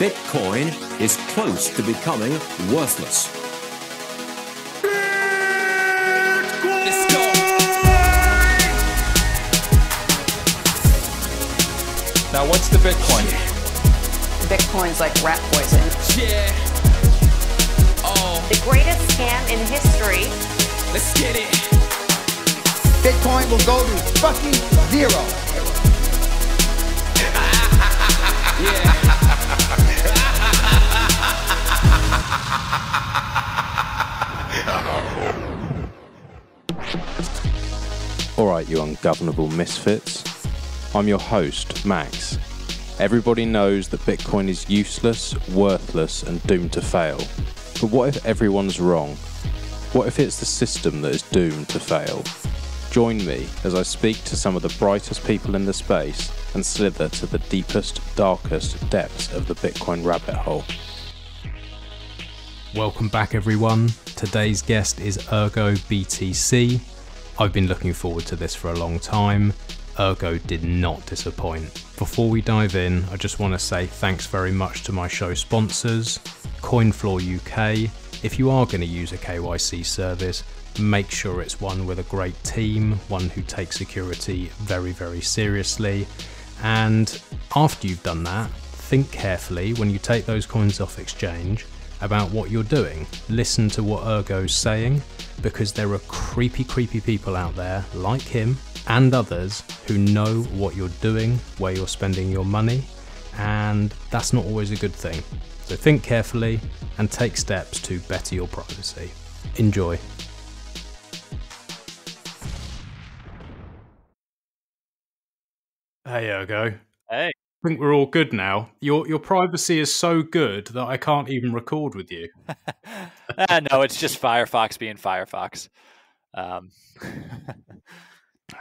Bitcoin is close to becoming worthless. Let's go. Now, what's the Bitcoin? Bitcoin's like rat poison. Yeah. Oh, The greatest scam in history. let's get it. Bitcoin will go to fucking zero. Yeah. Alright, you ungovernable misfits. I'm your host, Max. Everybody knows that Bitcoin is useless, worthless, and doomed to fail. But what if everyone's wrong? What if it's the system that is doomed to fail? Join me as I speak to some of the brightest people in the space and slither to the deepest, darkest depths of the Bitcoin rabbit hole. Welcome back, everyone. Today's guest is Ergo BTC. I've been looking forward to this for a long time. Ergo did not disappoint. Before we dive in, I just want to say thanks very much to my show sponsors, CoinFloor UK. If you are going to use a KYC service, make sure it's one with a great team, one who takes security very, very seriously. And after you've done that, think carefully when you take those coins off exchange about what you're doing. Listen to what Ergo's saying, because there are creepy people out there like him and others who know what you're doing, where you're spending your money, and that's not always a good thing. So think carefully and take steps to better your privacy. Enjoy. Hey Ergo. Hey. I think we're all good now. Your privacy is so good that I can't even record with you. No, it's just Firefox being Firefox. How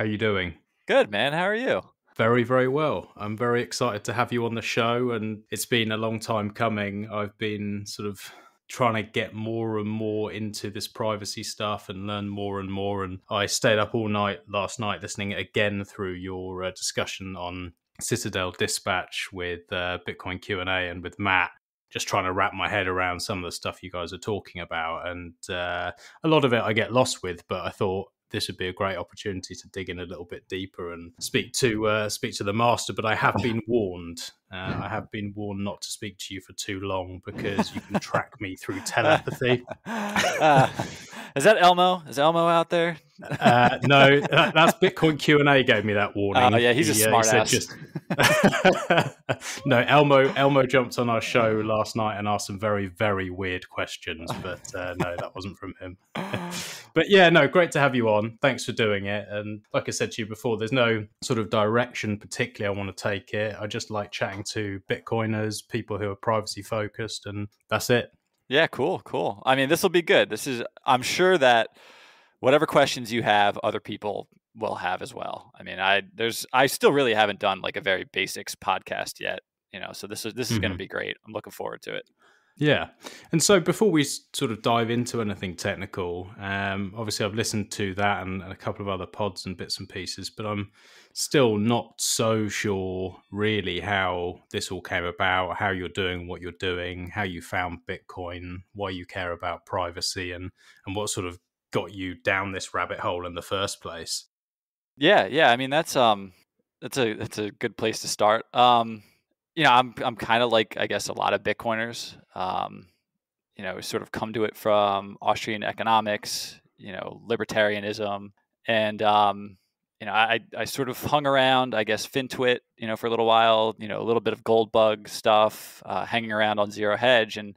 you doing? Good, man. How are you? Very, very well. I'm very excited to have you on the show, and it's been a long time coming. I've been sort of trying to get more and more into this privacy stuff and learn more and more. And I stayed up all night last night listening again through your discussion on Citadel Dispatch with Bitcoin Q&A and with Matt, just trying to wrap my head around some of the stuff you guys are talking about. And a lot of it I get lost with, but I thought this would be a great opportunity to dig in a little bit deeper and speak to the master. But I have been warned. I have been warned not to speak to you for too long because you can track me through telepathy. Is that Elmo? Is Elmo out there? No, that's Bitcoin Q&A gave me that warning. Oh yeah, he's a smart ass. No, Elmo jumped on our show last night and asked some very, very weird questions, but no, that wasn't from him. But yeah, no, great to have you on. Thanks for doing it. And like I said to you before, there's no sort of direction particularly I want to take it. I just like chatting to Bitcoiners, people who are privacy focused, and that's it. Yeah, cool. I mean, this will be good. I'm sure that whatever questions you have, other people will have as well. I mean, I still really haven't done like a very basics podcast yet, so this is going to be great. I'm looking forward to it. Yeah. And so before we sort of dive into anything technical, obviously I've listened to that and a couple of other pods and bits and pieces, but I'm still not so sure really how this all came about, how you're doing what you're doing, how you found Bitcoin, why you care about privacy, and what sort of got you down this rabbit hole in the first place. Yeah. I mean, that's a good place to start. I'm kind of like, I guess, a lot of Bitcoiners, sort of come to it from Austrian economics, libertarianism. And, I sort of hung around, I guess, FinTwit, for a little while, a little bit of gold bug stuff, hanging around on Zero Hedge, and,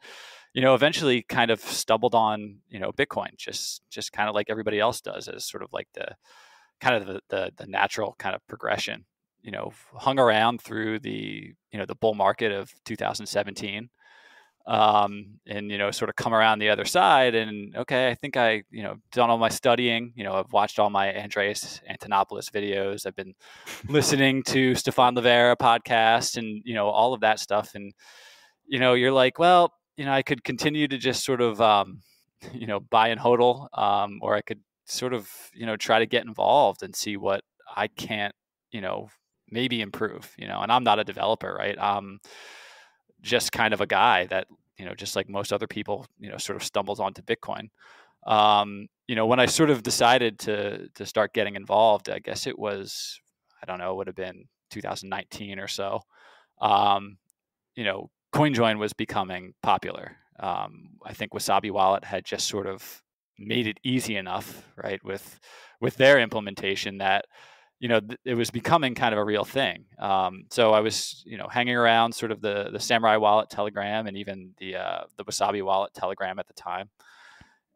eventually kind of stumbled on, Bitcoin, just kind of like everybody else does, as sort of like the natural kind of progression. Hung around through the bull market of 2017, and sort of come around the other side, and okay, I think I done all my studying. I've watched all my Andreas Antonopoulos videos. I've been listening to Stefan Livera podcast, and all of that stuff. And you're like, well, I could continue to just sort of buy and hodl, or I could sort of try to get involved and see what I can't maybe improve, and I'm not a developer, right? just kind of a guy that, just like most other people, sort of stumbles onto Bitcoin. When I sort of decided to start getting involved, I guess it was, I don't know, it would have been 2019 or so. CoinJoin was becoming popular. I think Wasabi Wallet had just sort of made it easy enough, right, with their implementation that, it was becoming kind of a real thing. So I was, hanging around sort of the Samurai Wallet Telegram and even the Wasabi Wallet Telegram at the time.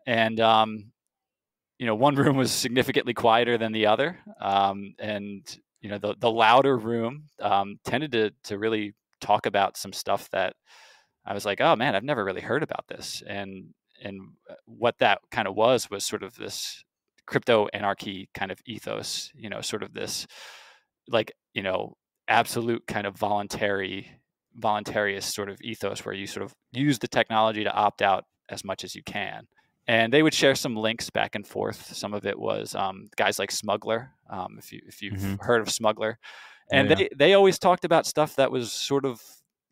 And, one room was significantly quieter than the other. And, the louder room tended to really talk about some stuff that I was like, oh man, I've never really heard about this. And what that kind of was sort of this crypto anarchy kind of ethos, sort of this like, absolute kind of voluntarist sort of ethos where you sort of use the technology to opt out as much as you can. And they would share some links back and forth. Some of it was guys like Smuggler, if you've heard of Smuggler. And they always talked about stuff that was sort of,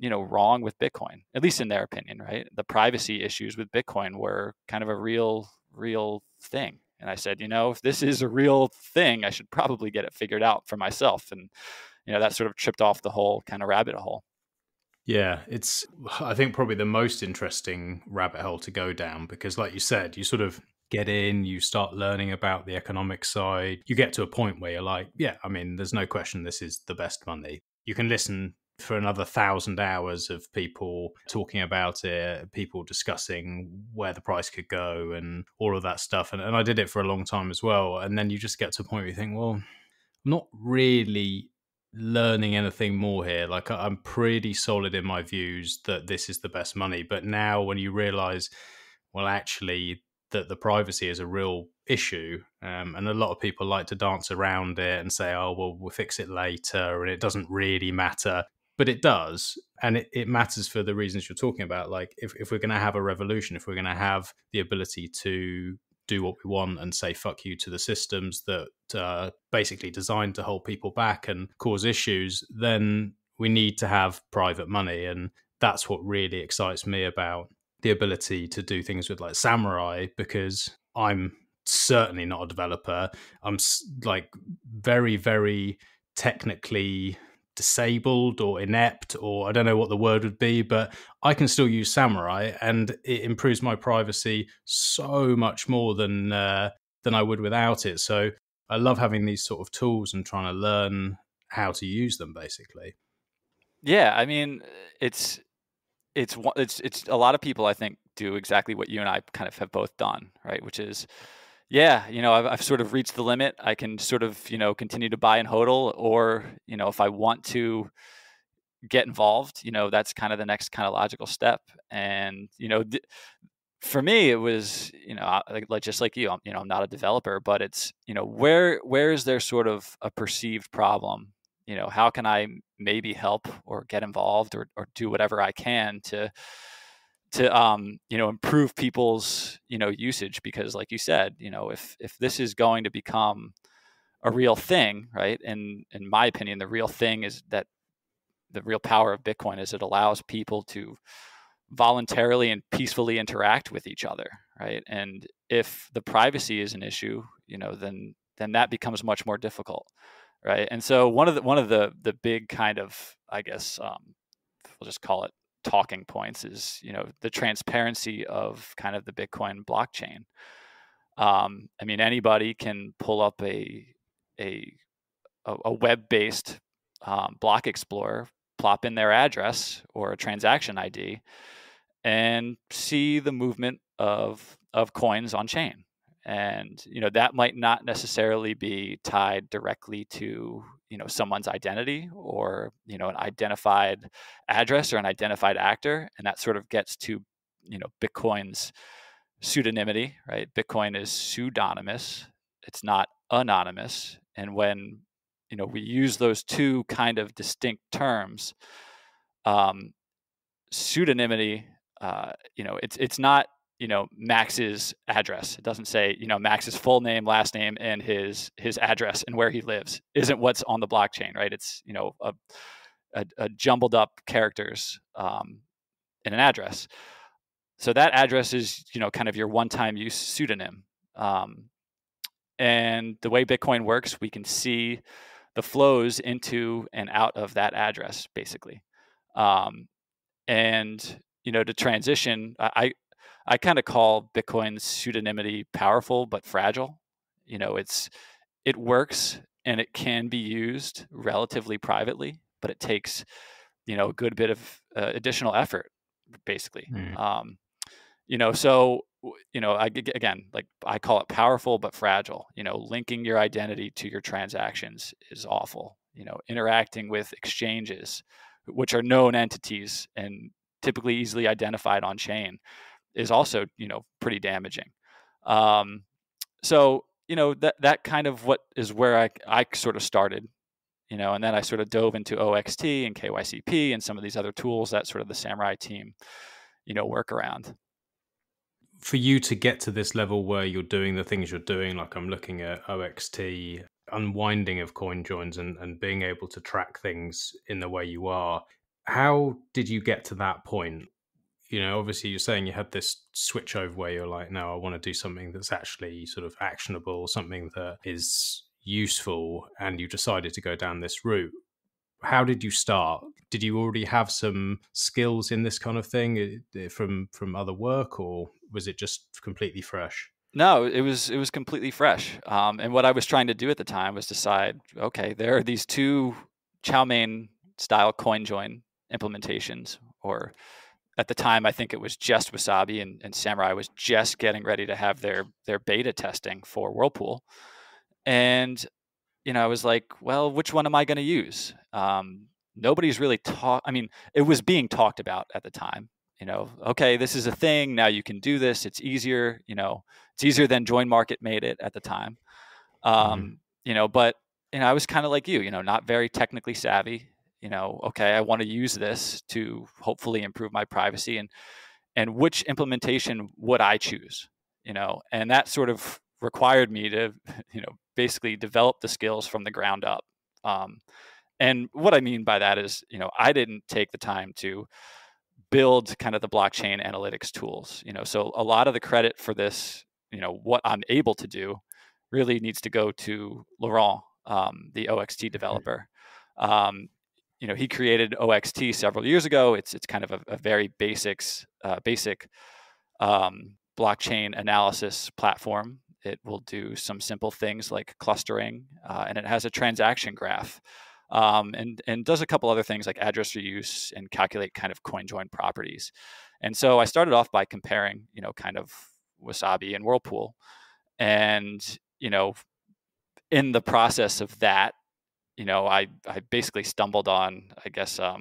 wrong with Bitcoin, at least in their opinion, right? The privacy issues with Bitcoin were kind of a real thing. And I said, if this is a real thing, I should probably get it figured out for myself. And, that sort of tripped off the whole kind of rabbit hole. Yeah, it's, I think, probably the most interesting rabbit hole to go down because, like you said, you sort of get in, you start learning about the economic side. You get to a point where you're like, yeah, I mean, there's no question this is the best money. You can listen for another 1,000 hours of people talking about it, people discussing where the price could go and all of that stuff. And I did it for a long time as well. And then you just get to a point where you think, well, I'm not really learning anything more here. Like I'm pretty solid in my views that this is the best money. But now when you realize, well, actually that the privacy is a real issue, and a lot of people like to dance around it and say, oh, well, we'll fix it later and it doesn't really matter. But it does. And it matters for the reasons you're talking about. Like if we're going to have a revolution, if we're going to have the ability to do what we want and say fuck you to the systems that are basically designed to hold people back and cause issues, then we need to have private money. And that's what really excites me about the ability to do things with like Samurai, because I'm certainly not a developer. I'm like very, very technically disabled or inept, or I don't know what the word would be, but I can still use Samurai and it improves my privacy so much more than I would without it. So I love having these sort of tools and trying to learn how to use them basically. Yeah, I mean, it's a lot of people I think do exactly what you and I kind of have both done, right? Which is, yeah, I've sort of reached the limit. I can sort of, continue to buy and hodl, or, if I want to get involved, that's kind of the next kind of logical step. And, for me, it was, like just like you, I'm not a developer, but it's, where is there sort of a perceived problem? How can I maybe help or get involved or do whatever I can to improve people's, usage? Because like you said, if this is going to become a real thing, right? And in my opinion, the real thing is that the real power of Bitcoin is it allows people to voluntarily and peacefully interact with each other, right? And if the privacy is an issue, then that becomes much more difficult, right? And so one of the big kind of, I guess, we'll just call it talking points is, the transparency of kind of the Bitcoin blockchain. I mean, anybody can pull up a web-based block explorer, plop in their address or a transaction ID, and see the movement of coins on chain. And that might not necessarily be tied directly to someone's identity or an identified address or an identified actor, and that sort of gets to Bitcoin's pseudonymity, right? Bitcoin is pseudonymous; it's not anonymous. And when we use those two kind of distinct terms, pseudonymity, it's not Max's address. It doesn't say Max's full name, last name, and his address and where he lives isn't what's on the blockchain, right? It's a jumbled up characters in an address. So that address is, kind of your one-time use pseudonym. And the way Bitcoin works, we can see the flows into and out of that address, basically. And to transition, I kind of call Bitcoin's pseudonymity powerful but fragile. It works and it can be used relatively privately, but it takes a good bit of additional effort, basically. So again, like I call it powerful but fragile. Linking your identity to your transactions is awful. Interacting with exchanges, which are known entities and typically easily identified on chain, is also pretty damaging. So that kind of what is where I sort of started. And then I sort of dove into OXT and KYCP and some of these other tools that sort of the Samurai team work around. For you to get to this level where you're doing the things you're doing, like I'm looking at OXT, unwinding of coin joins and being able to track things in the way you are, how did you get to that point? Obviously you're saying you had this switch over where you're like, no, I want to do something that's actually sort of actionable, something that is useful, and you decided to go down this route. How did you start? Did you already have some skills in this kind of thing from other work, or was it just completely fresh? No, it was completely fresh. And what I was trying to do at the time was decide, okay, there are these two chow mein style coin join implementations, or at the time, I think it was just Wasabi, and Samurai was just getting ready to have their beta testing for Whirlpool. And, I was like, well, which one am I going to use? Nobody's really it was being talked about at the time. Okay, this is a thing. Now you can do this. It's easier. It's easier than Join Market made it at the time. But, I was kind of like you, not very technically savvy. Okay, I want to use this to hopefully improve my privacy, and which implementation would I choose? And that sort of required me to, basically develop the skills from the ground up. And what I mean by that is, I didn't take the time to build kind of the blockchain analytics tools. So a lot of the credit for this, what I'm able to do, really needs to go to Laurent, the OXT developer. He created OXT several years ago. It's kind of a very basic blockchain analysis platform. It will do some simple things like clustering, and it has a transaction graph, and does a couple other things like address reuse and calculate kind of coin join properties. And so I started off by comparing, kind of Wasabi and Whirlpool, and in the process of that, I basically stumbled on, I guess, a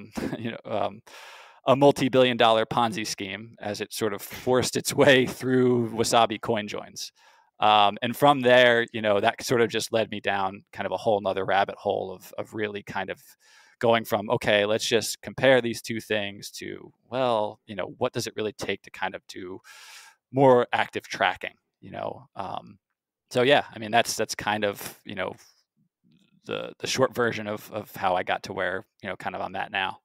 multi-billion-dollar Ponzi scheme as it sort of forced its way through Wasabi coin joins. And from there, that sort of just led me down kind of a whole nother rabbit hole of really kind of going from, okay, let's just compare these two things to, well, what does it really take to kind of do more active tracking, So yeah, I mean, that's kind of, the short version of how I got to where, kind of I'm at now.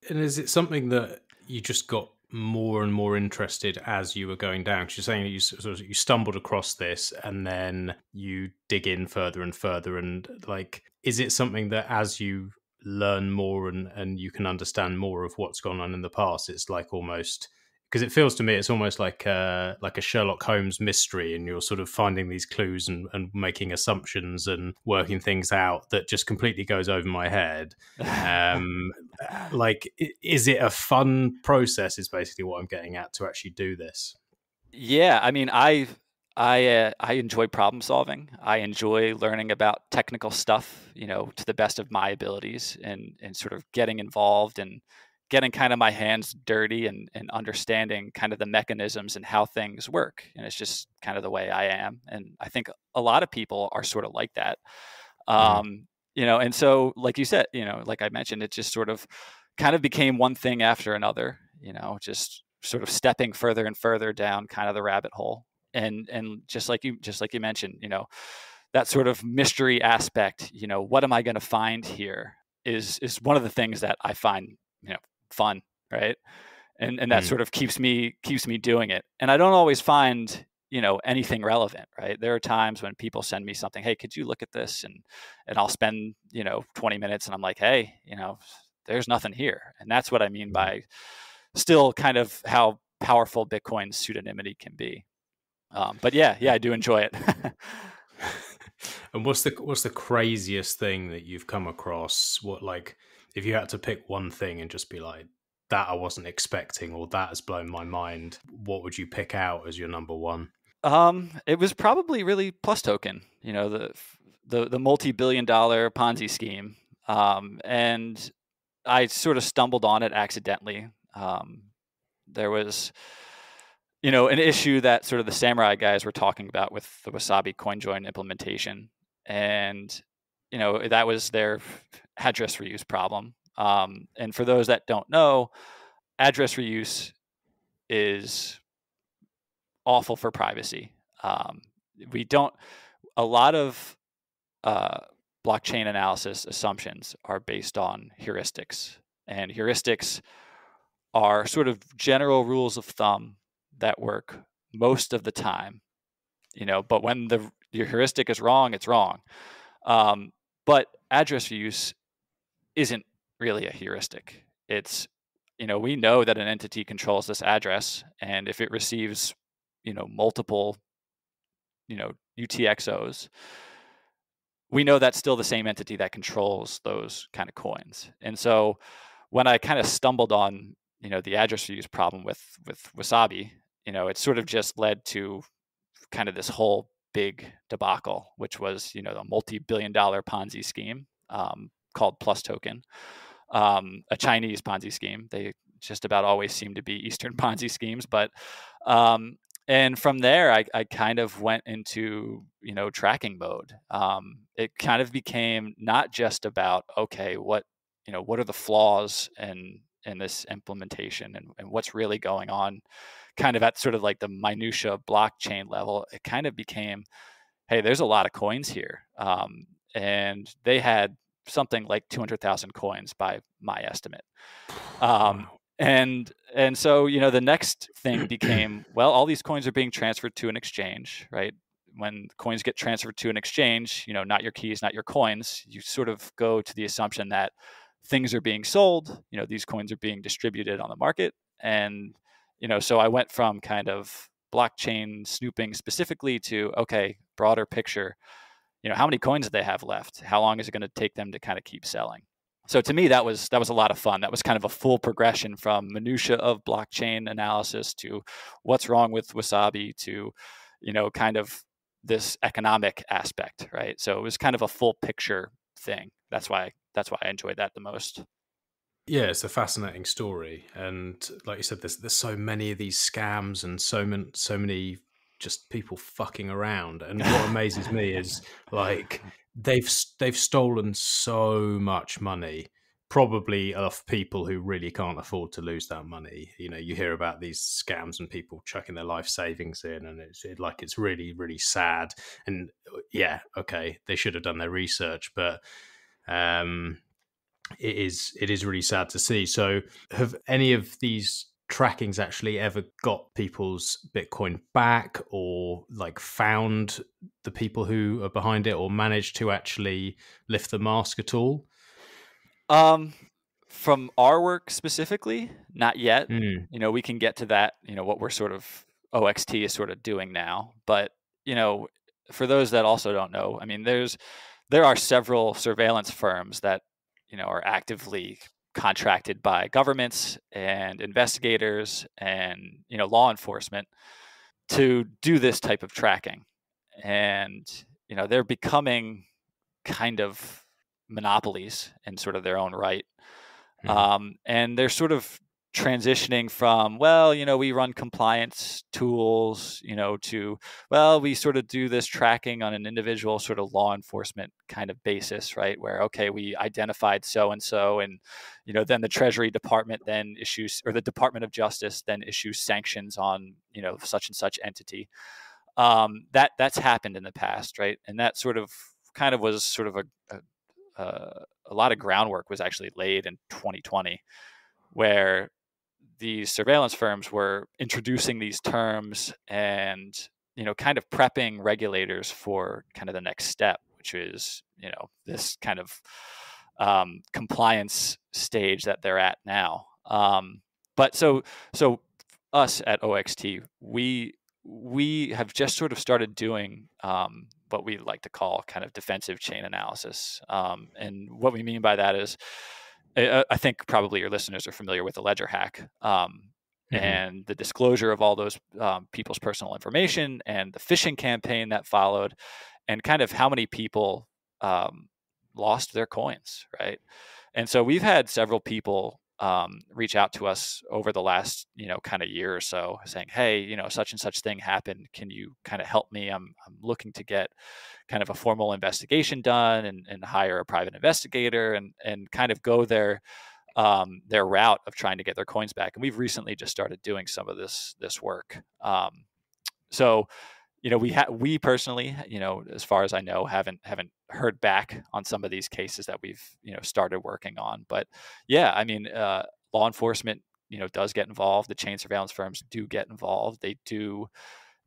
And is it something that you just got more and more interested as you were going down? Because you're saying that you stumbled across this and then you dig in further and further. And like, is it something that as you learn more and you can understand more of what's gone on in the past, it's like almost... Because it feels to me it's almost like a Sherlock Holmes mystery, and you're sort of finding these clues and making assumptions and working things out that just completely goes over my head. Like, is it a fun process is basically what I'm getting at, to actually do this? Yeah, I mean, I enjoy problem solving. I enjoy learning about technical stuff, to the best of my abilities, and sort of getting involved and getting kind of my hands dirty and understanding kind of the mechanisms and how things work. And it's just kind of the way I am. And I think a lot of people are sort of like that. And so, like you said, like I mentioned, it just sort of kind of became one thing after another, just sort of stepping further and further down kind of the rabbit hole. And just like you mentioned, that sort of mystery aspect, what am I going to find here is one of the things that I find, fun, right? and that sort of keeps me doing it. And I don't always find, anything relevant, right? There are times when people send me something, hey, could you look at this? And I'll spend, 20 minutes and I'm like, hey, there's nothing here. And that's what I mean by still kind of how powerful Bitcoin's pseudonymity can be. But yeah, I do enjoy it. And what's the craziest thing that you've come across? What, like, if you had to pick one thing and just be like, that I wasn't expecting, or that has blown my mind, what would you pick out as your number one? It was probably really Plus Token, the multi-billion-dollar Ponzi scheme. And I sort of stumbled on it accidentally. There was, an issue that sort of the Samurai guys were talking about with the Wasabi CoinJoin implementation. And, that was their address reuse problem. And for those that don't know, address reuse is awful for privacy. A lot of blockchain analysis assumptions are based on heuristics, and heuristics are sort of general rules of thumb that work most of the time, but when your heuristic is wrong, it's wrong. But address reuse isn't really a heuristic. It's, we know that an entity controls this address, and if it receives, multiple, UTXOs, we know that's still the same entity that controls those kind of coins. And so when I kind of stumbled on, the address reuse problem with Wasabi, it sort of just led to kind of this whole big debacle, which was, the multi-billion-dollar Ponzi scheme called Plus Token, a Chinese Ponzi scheme. They just about always seem to be Eastern Ponzi schemes, but and from there, I kind of went into, tracking mode. It kind of became not just about, okay, what are the flaws in this implementation, and what's really going on kind of at sort of like the minutia blockchain level. It kind of became, hey, there's a lot of coins here. And they had something like 200,000 coins by my estimate. And so, the next thing became, well, all these coins are being transferred to an exchange, right? When coins get transferred to an exchange, not your keys, not your coins, you sort of go to the assumption that things are being sold, these coins are being distributed on the market. And, so I went from kind of blockchain snooping specifically to, okay, broader picture, how many coins do they have left? How long is it going to take them to kind of keep selling? So to me, that was a lot of fun. That was kind of a full progression from minutia of blockchain analysis to what's wrong with Wasabi to, kind of this economic aspect, right? So it was kind of a full picture thing. That's why I enjoyed that the most. Yeah, it's a fascinating story, and like you said, there's so many of these scams and so many just people fucking around. And what amazes me is, like, they've stolen so much money, probably of people who really can't afford to lose that money. You hear about these scams and people chucking their life savings in, and it's really, really sad. And yeah, okay, they should have done their research, but it is really sad to see. So have any of these trackings actually ever got people's Bitcoin back, or like found the people who are behind it, or managed to actually lift the mask at all? From our work specifically, not yet. We can get to that, what we're sort of OXT is sort of doing now. But, for those that also don't know, I mean, there are several surveillance firms that, are actively contracted by governments and investigators and, law enforcement to do this type of tracking. And, they're becoming kind of monopolies in sort of their own right. And they're sort of transitioning from, well, we run compliance tools, to, well, we sort of do this tracking on an individual sort of law enforcement kind of basis, right? Where, okay, we identified so-and-so, and, then the Treasury Department then issues, or the Department of Justice then issues sanctions on, such and such entity. That's happened in the past, right? And that sort of kind of was sort of a lot of groundwork was actually laid in 2020, where these surveillance firms were introducing these terms and, kind of prepping regulators for kind of the next step, which is, this kind of compliance stage that they're at now. But so us at OXT, we have just sort of started doing what we like to call kind of defensive chain analysis. And what we mean by that is, I think probably your listeners are familiar with the ledger hack and the disclosure of all those people's personal information and the phishing campaign that followed, and kind of how many people lost their coins, right? And so we've had several people reach out to us over the last, kind of year or so, saying, hey, such and such thing happened. Can you kind of help me? I'm looking to get kind of a formal investigation done and hire a private investigator and kind of go their route of trying to get their coins back. And we've recently just started doing some of this work. So we personally, as far as I know, haven't heard back on some of these cases that we've, started working on. But yeah, I mean, law enforcement, does get involved. The chain surveillance firms do get involved. They do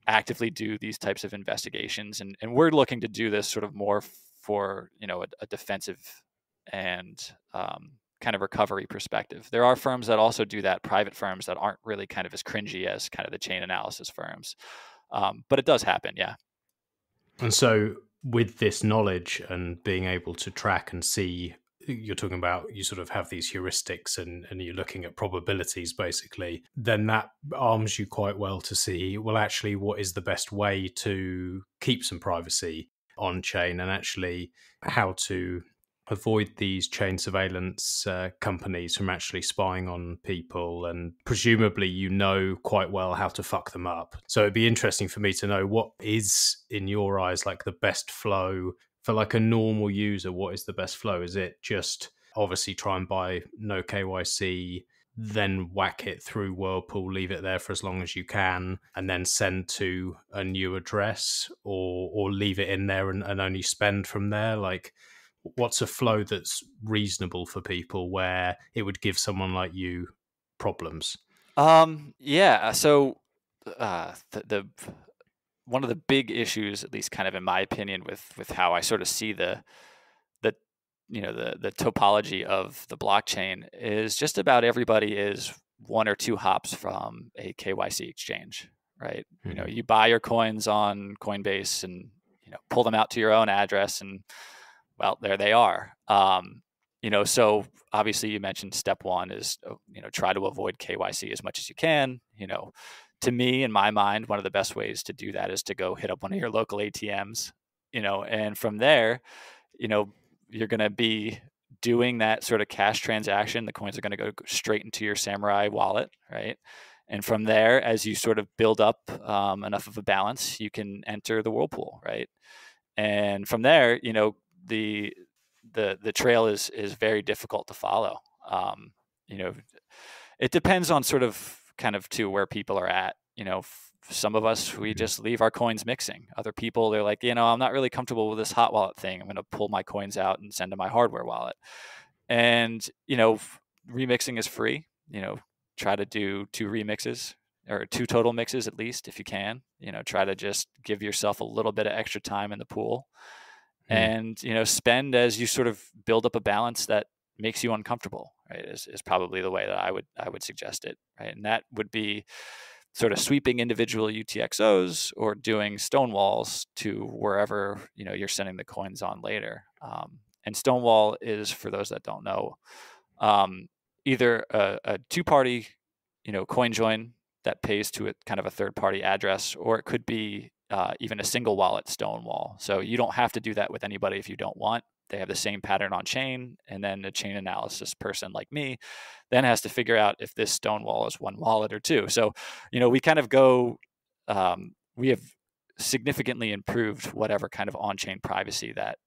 actively do these types of investigations. And we're looking to do this sort of more for, a defensive and kind of recovery perspective. There are firms that also do that, private firms that aren't really kind of as cringy as kind of the chain analysis firms. But it does happen, yeah. And so with this knowledge and being able to track and see, you're talking about, you sort of have these heuristics and you're looking at probabilities basically, then that arms you quite well to see, well, actually, what is the best way to keep some privacy on chain, and actually how to avoid these chain surveillance companies from actually spying on people, and presumably quite well how to fuck them up. So it'd be interesting for me to know, what is in your eyes like the best flow for like a normal user? What is the best flow? Is it just obviously try and buy no KYC, then whack it through Whirlpool, leave it there for as long as you can, and then send to a new address, or leave it in there and only spend from there? Like, what's a flow that's reasonable for people where it would give someone like you problems? Yeah. So the one of the big issues, at least kind of in my opinion, with how I sort of see the topology of the blockchain is just about everybody is one or two hops from a KYC exchange, right? Mm-hmm. You buy your coins on Coinbase and pull them out to your own address, and well, there they are. So obviously you mentioned step one is, try to avoid KYC as much as you can. To me, in my mind, one of the best ways to do that is to go hit up one of your local ATMs, and from there, you're going to be doing that sort of cash transaction. The coins are going to go straight into your Samurai wallet, right? And from there, as you sort of build up enough of a balance, you can enter the Whirlpool, right? And from there, the trail is very difficult to follow. It depends on sort of kind of to where people are at. Some of us, we just leave our coins mixing. Other people, they're like, I'm not really comfortable with this hot wallet thing. I'm going to pull my coins out and send to my hardware wallet. And, remixing is free. Try to do 2 remixes or 2 total mixes at least if you can. Try to just give yourself a little bit of extra time in the pool. And, spend as you sort of build up a balance that makes you uncomfortable, right? Is probably the way that I would suggest it, right? And that would be sort of sweeping individual UTXOs or doing stonewalls to wherever, you're sending the coins on later. And stonewall is, for those that don't know, either a 2-party, coin join that pays to a kind of a third-party address, or it could be even a single wallet stonewall. So you don't have to do that with anybody if you don't want. They have the same pattern on chain, and then a chain analysis person like me then has to figure out if this stonewall is 1 wallet or 2. So, we kind of go, we have significantly improved whatever kind of on-chain privacy that,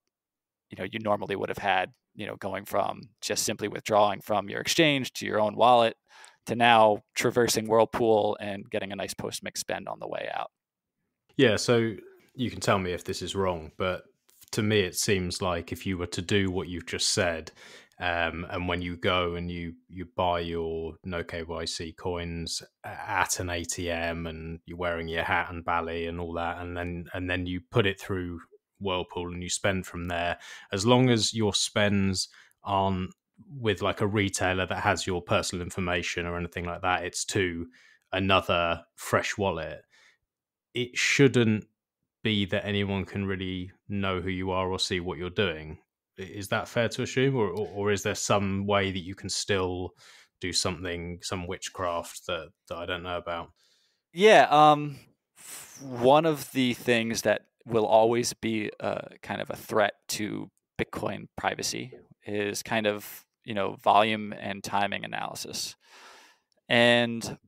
you normally would have had, going from just simply withdrawing from your exchange to your own wallet to now traversing Whirlpool and getting a nice post-mix spend on the way out. Yeah, so you can tell me if this is wrong, but to me it seems like if you were to do what you've just said And when you go and you buy your no KYC coins at an ATM, and you're wearing your hat and bally and all that, and then you put it through Whirlpool and you spend from there, as long as your spends aren't with like a retailer that has your personal information or anything like that, it's to another fresh wallet, it shouldn't be that anyone can really know who you are or see what you're doing. Is that fair to assume, or is there some way that you can still do something, some witchcraft that I don't know about? Yeah. One of the things that will always be kind of a threat to Bitcoin privacy is kind of, volume and timing analysis. And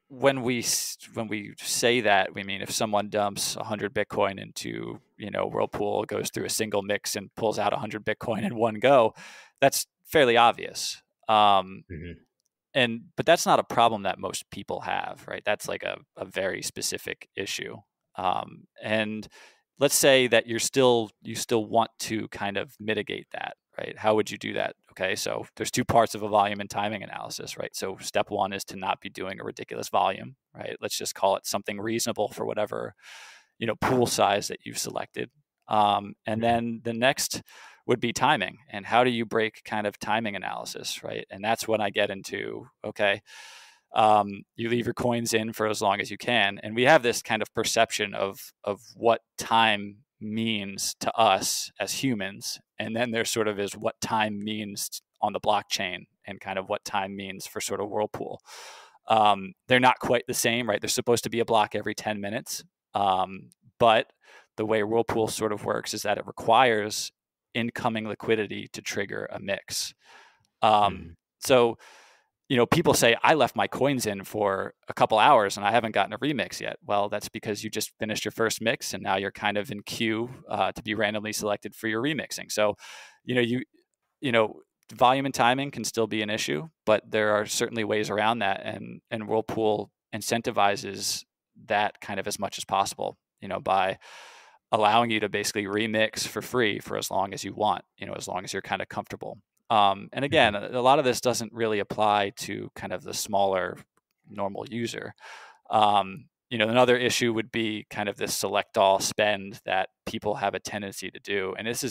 when we say that, we mean if someone dumps 100 Bitcoin into, Whirlpool, goes through a single mix and pulls out 100 Bitcoin in one go, that's fairly obvious. But that's not a problem that most people have, right? That's like a very specific issue. And let's say that you still want to kind of mitigate that, right? How would you do that? Okay, so there's two parts of a volume and timing analysis, right? So step one is to not be doing a ridiculous volume, right? Let's just call it something reasonable for whatever, pool size that you've selected. And then the next would be timing, and how do you break kind of timing analysis, right? And that's when I get into, okay, you leave your coins in for as long as you can. And we have this kind of perception of what time means to us as humans. And then there sort of is what time means on the blockchain, and kind of what time means for sort of Whirlpool. They're not quite the same, right? They're supposed to be a block every 10 minutes. But the way Whirlpool sort of works is that it requires incoming liquidity to trigger a mix. So, people say, I left my coins in for a couple hours and I haven't gotten a remix yet. Well, that's because you just finished your first mix and now you're kind of in queue to be randomly selected for your remixing. So, volume and timing can still be an issue, but there are certainly ways around that. And Whirlpool incentivizes that kind of as much as possible, by allowing you to basically remix for free for as long as you want, as long as you're kind of comfortable. And again, a lot of this doesn't really apply to kind of the smaller normal user. Another issue would be kind of this select all spend that people have a tendency to do. And this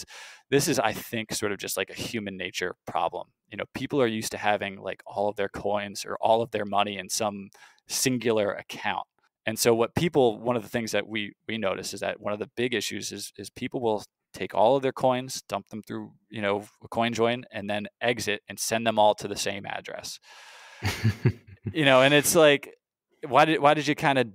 is, I think, sort of just like a human nature problem. People are used to having like all of their coins or all of their money in some singular account. And so one of the things that we notice is that one of the big issues is people will take all of their coins, dump them through, a coin join, and then exit and send them all to the same address. And it's like, why did you kind of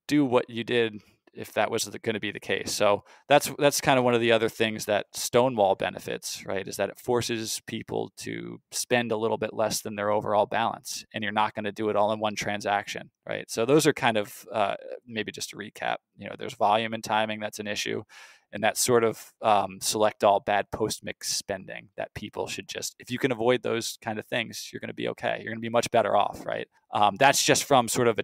do what you did if that was going to be the case? So that's kind of one of the other things that Stonewall benefits, right? Is that it forces people to spend a little bit less than their overall balance, and you're not going to do it all in one transaction, right? So those are kind of maybe just to recap. There's volume and timing that's an issue, and that sort of select all bad post mix spending that people should just, if you can avoid those kind of things, you're going to be okay. You're going to be much better off, right? That's just from sort of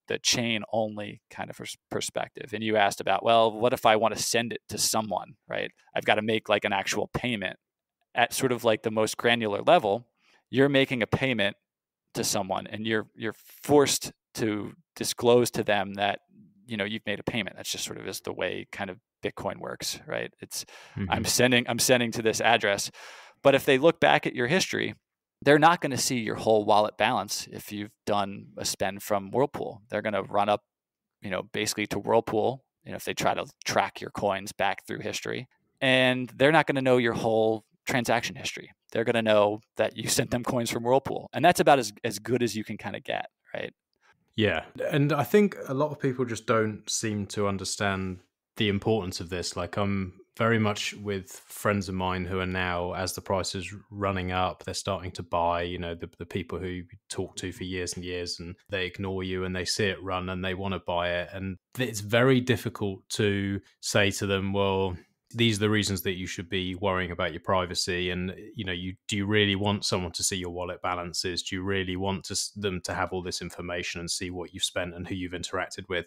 the chain only kind of perspective. And you asked about, well, what if I want to send it to someone, right? I've got to make like an actual payment at sort of like the most granular level. You're making a payment to someone, and you're forced to disclose to them that you've made a payment. That's just sort of is the way kind of Bitcoin works, right? It's I'm sending to this address. But if they look back at your history, they're not going to see your whole wallet balance if you've done a spend from Whirlpool. They're going to run up, basically to Whirlpool, if they try to track your coins back through history. And they're not going to know your whole transaction history. They're going to know that you sent them coins from Whirlpool. And that's about as good as you can kind of get, right? Yeah. And I think a lot of people just don't seem to understand the importance of this. Like, I'm very much with friends of mine who are now, as the price is running up, they're starting to buy, the people who you talk to for years and years, and they ignore you and they see it run and they want to buy it. And it's very difficult to say to them, well, these are the reasons that you should be worrying about your privacy. And, do you really want someone to see your wallet balances? Do you really want them to have all this information and see what you've spent and who you've interacted with?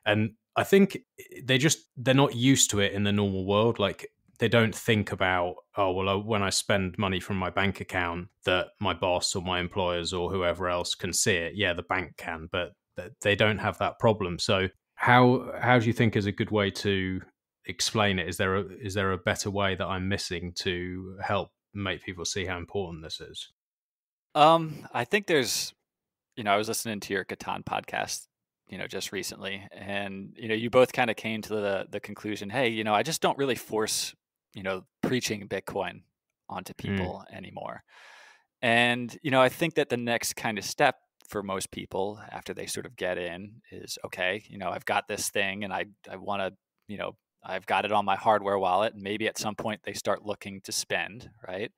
And I think they're not used to it in the normal world. Like, they don't think about, oh, well, when I spend money from my bank account, that my boss or my employers or whoever else can see it. Yeah, the bank can, but they don't have that problem. So how do you think is a good way to explain it? Is there a better way that I'm missing to help make people see how important this is? I think there's, I was listening to your Catan podcast, just recently, and you both kind of came to the conclusion, hey, I just don't really force, preaching Bitcoin onto people anymore. And I think that the next kind of step for most people after they sort of get in is, okay, I've got this thing, and I want to, I've got it on my hardware wallet, and maybe at some point they start looking to spend, right?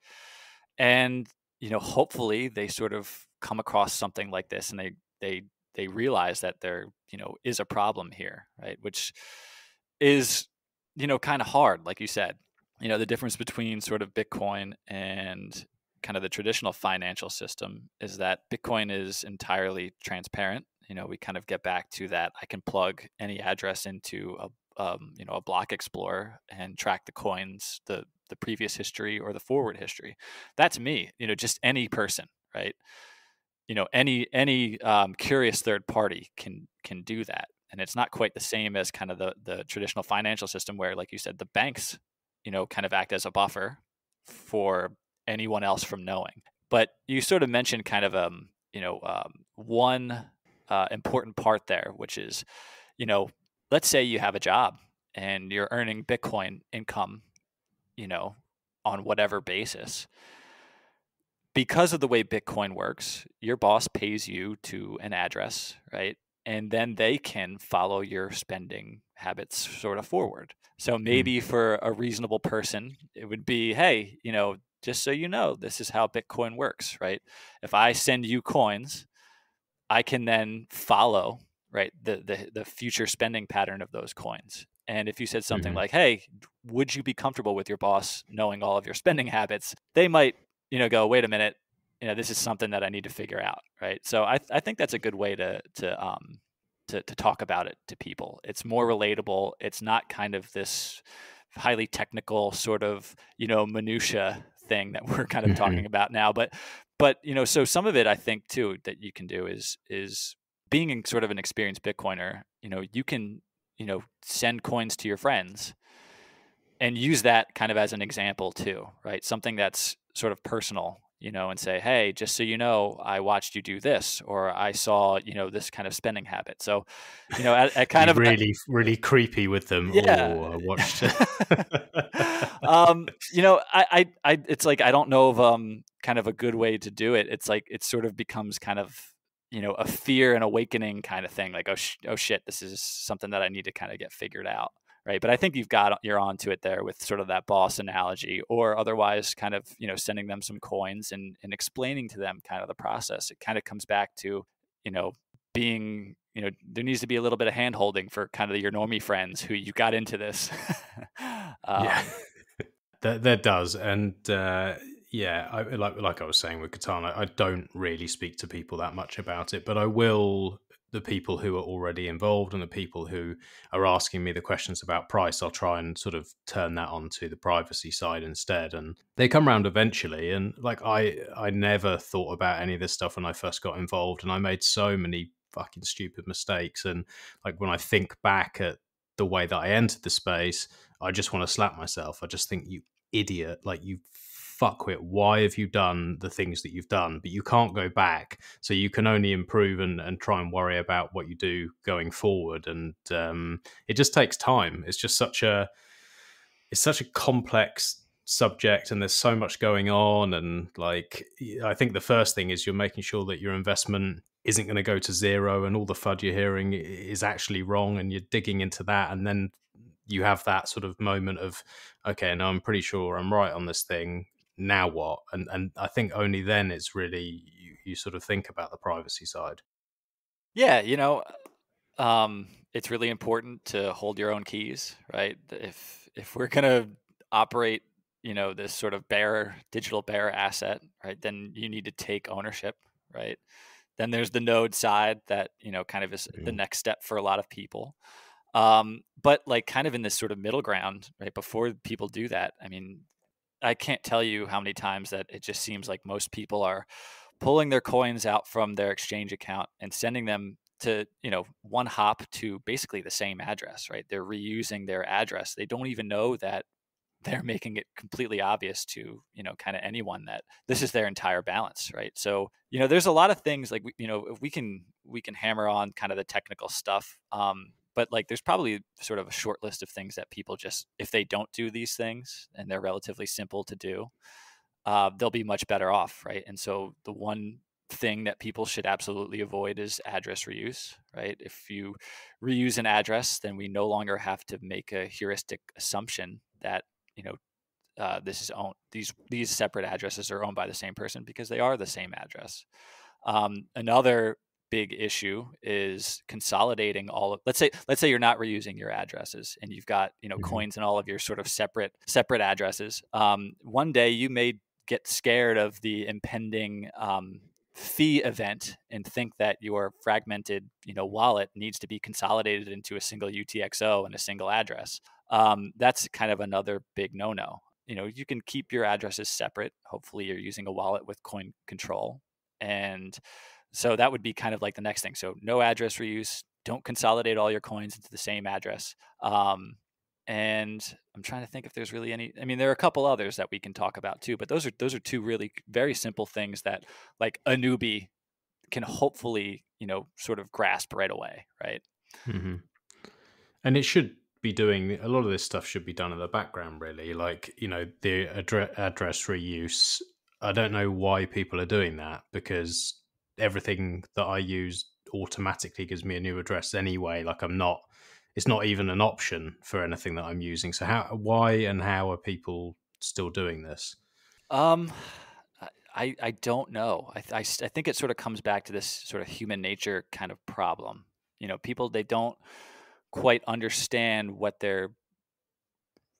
And hopefully they sort of come across something like this, and they realize that there is a problem here, right? Which is kind of hard, like you said. The difference between sort of Bitcoin and kind of the traditional financial system is that Bitcoin is entirely transparent. We kind of get back to that. I can plug any address into a block explorer and track the coins, the previous history or the forward history. That's me, just any person, right? Any curious third party can do that. And it's not quite the same as kind of the traditional financial system where, like you said, the banks, kind of act as a buffer for anyone else from knowing. But you sort of mentioned kind of one important part there, which is, let's say you have a job and you're earning Bitcoin income, on whatever basis. Because of the way Bitcoin works, your boss pays you to an address, right? And then they can follow your spending habits sort of forward. So maybe for a reasonable person, it would be, hey, just so you know, this is how Bitcoin works, right? If I send you coins, I can then follow, right, the future spending pattern of those coins. And if you said something like, hey, would you be comfortable with your boss knowing all of your spending habits? They might, go, wait a minute, this is something that I need to figure out, right? So I think that's a good way to talk about it to people. It's more relatable. It's not kind of this highly technical sort of, minutia thing that we're kind of talking about now. But so some of it, I think too, that you can do is being sort of an experienced Bitcoiner, you can, send coins to your friends and use that kind of as an example too, right? Something that's sort of personal, and say, hey, just so you know, I watched you do this, or I saw, this kind of spending habit. So, at kind of really creepy with them. Yeah. Oh, I watched it. I it's like, I don't know of kind of a good way to do it. It's like, it sort of becomes kind of, a fear and awakening kind of thing. Like, oh shit, this is something that I need to kind of get figured out. Right. But I think you're onto it there with sort of that boss analogy, or otherwise kind of, sending them some coins and explaining to them kind of the process. It kind of comes back to, being, there needs to be a little bit of hand holding for kind of your normie friends who you got into this. Yeah, there does. And like I was saying with Katana, I don't really speak to people that much about it, but I will. The people who are already involved and the people who are asking me the questions about price, I'll try and sort of turn that onto the privacy side instead. And they come around eventually. And like, I never thought about any of this stuff when I first got involved, and I made so many fucking stupid mistakes. And like, when I think back at the way that I entered the space, I just want to slap myself. I just think, you idiot, like, you fuckwit, why have you done the things that you've done? But you can't go back, so you can only improve and try and worry about what you do going forward. And it just takes time. It's just such a complex subject, and there's so much going on. And like, I think the first thing is you're making sure that your investment isn't going to go to zero, and all the FUD you're hearing is actually wrong, and you're digging into that. And then you have that sort of moment of, okay, now I'm pretty sure I'm right on this thing. Now what? And I think only then it's really, you sort of think about the privacy side. Yeah, it's really important to hold your own keys, right? If we're gonna operate, this sort of digital bearer asset, right, then you need to take ownership, right? Then there's the node side that, kind of is the next step for a lot of people. But like kind of in this sort of middle ground, right? Before people do that, I mean, I can't tell you how many times that it just seems like most people are pulling their coins out from their exchange account and sending them to, one hop to basically the same address, right? They're reusing their address. They don't even know that they're making it completely obvious to, kind of anyone that this is their entire balance, right? So, there's a lot of things like, we can hammer on kind of the technical stuff. But like, there's probably sort of a short list of things that people just, if they don't do these things and they're relatively simple to do, they'll be much better off, right? And so the one thing that people should absolutely avoid is address reuse, right? If you reuse an address, then we no longer have to make a heuristic assumption that this is owned. These separate addresses are owned by the same person because they are the same address. Another big issue is consolidating all of. Let's say you're not reusing your addresses and you've got coins in all of your sort of separate addresses. One day you may get scared of the impending fee event and think that your fragmented wallet needs to be consolidated into a single UTXO and a single address. That's kind of another big no-no. You can keep your addresses separate. Hopefully you're using a wallet with coin control. And so that would be kind of like the next thing. So no address reuse, don't consolidate all your coins into the same address. And I'm trying to think if there's really any, I mean, there are a couple others that we can talk about too, but those are two really very simple things that like a newbie can hopefully, sort of grasp right away. Right. Mm-hmm. And it should be doing, a lot of this stuff should be done in the background, really. Like, the address reuse. I don't know why people are doing that, because everything that I use automatically gives me a new address anyway. Like it's not even an option for anything that I'm using. So why and how are people still doing this? I don't know. I think it sort of comes back to this sort of human nature kind of problem. People, they don't quite understand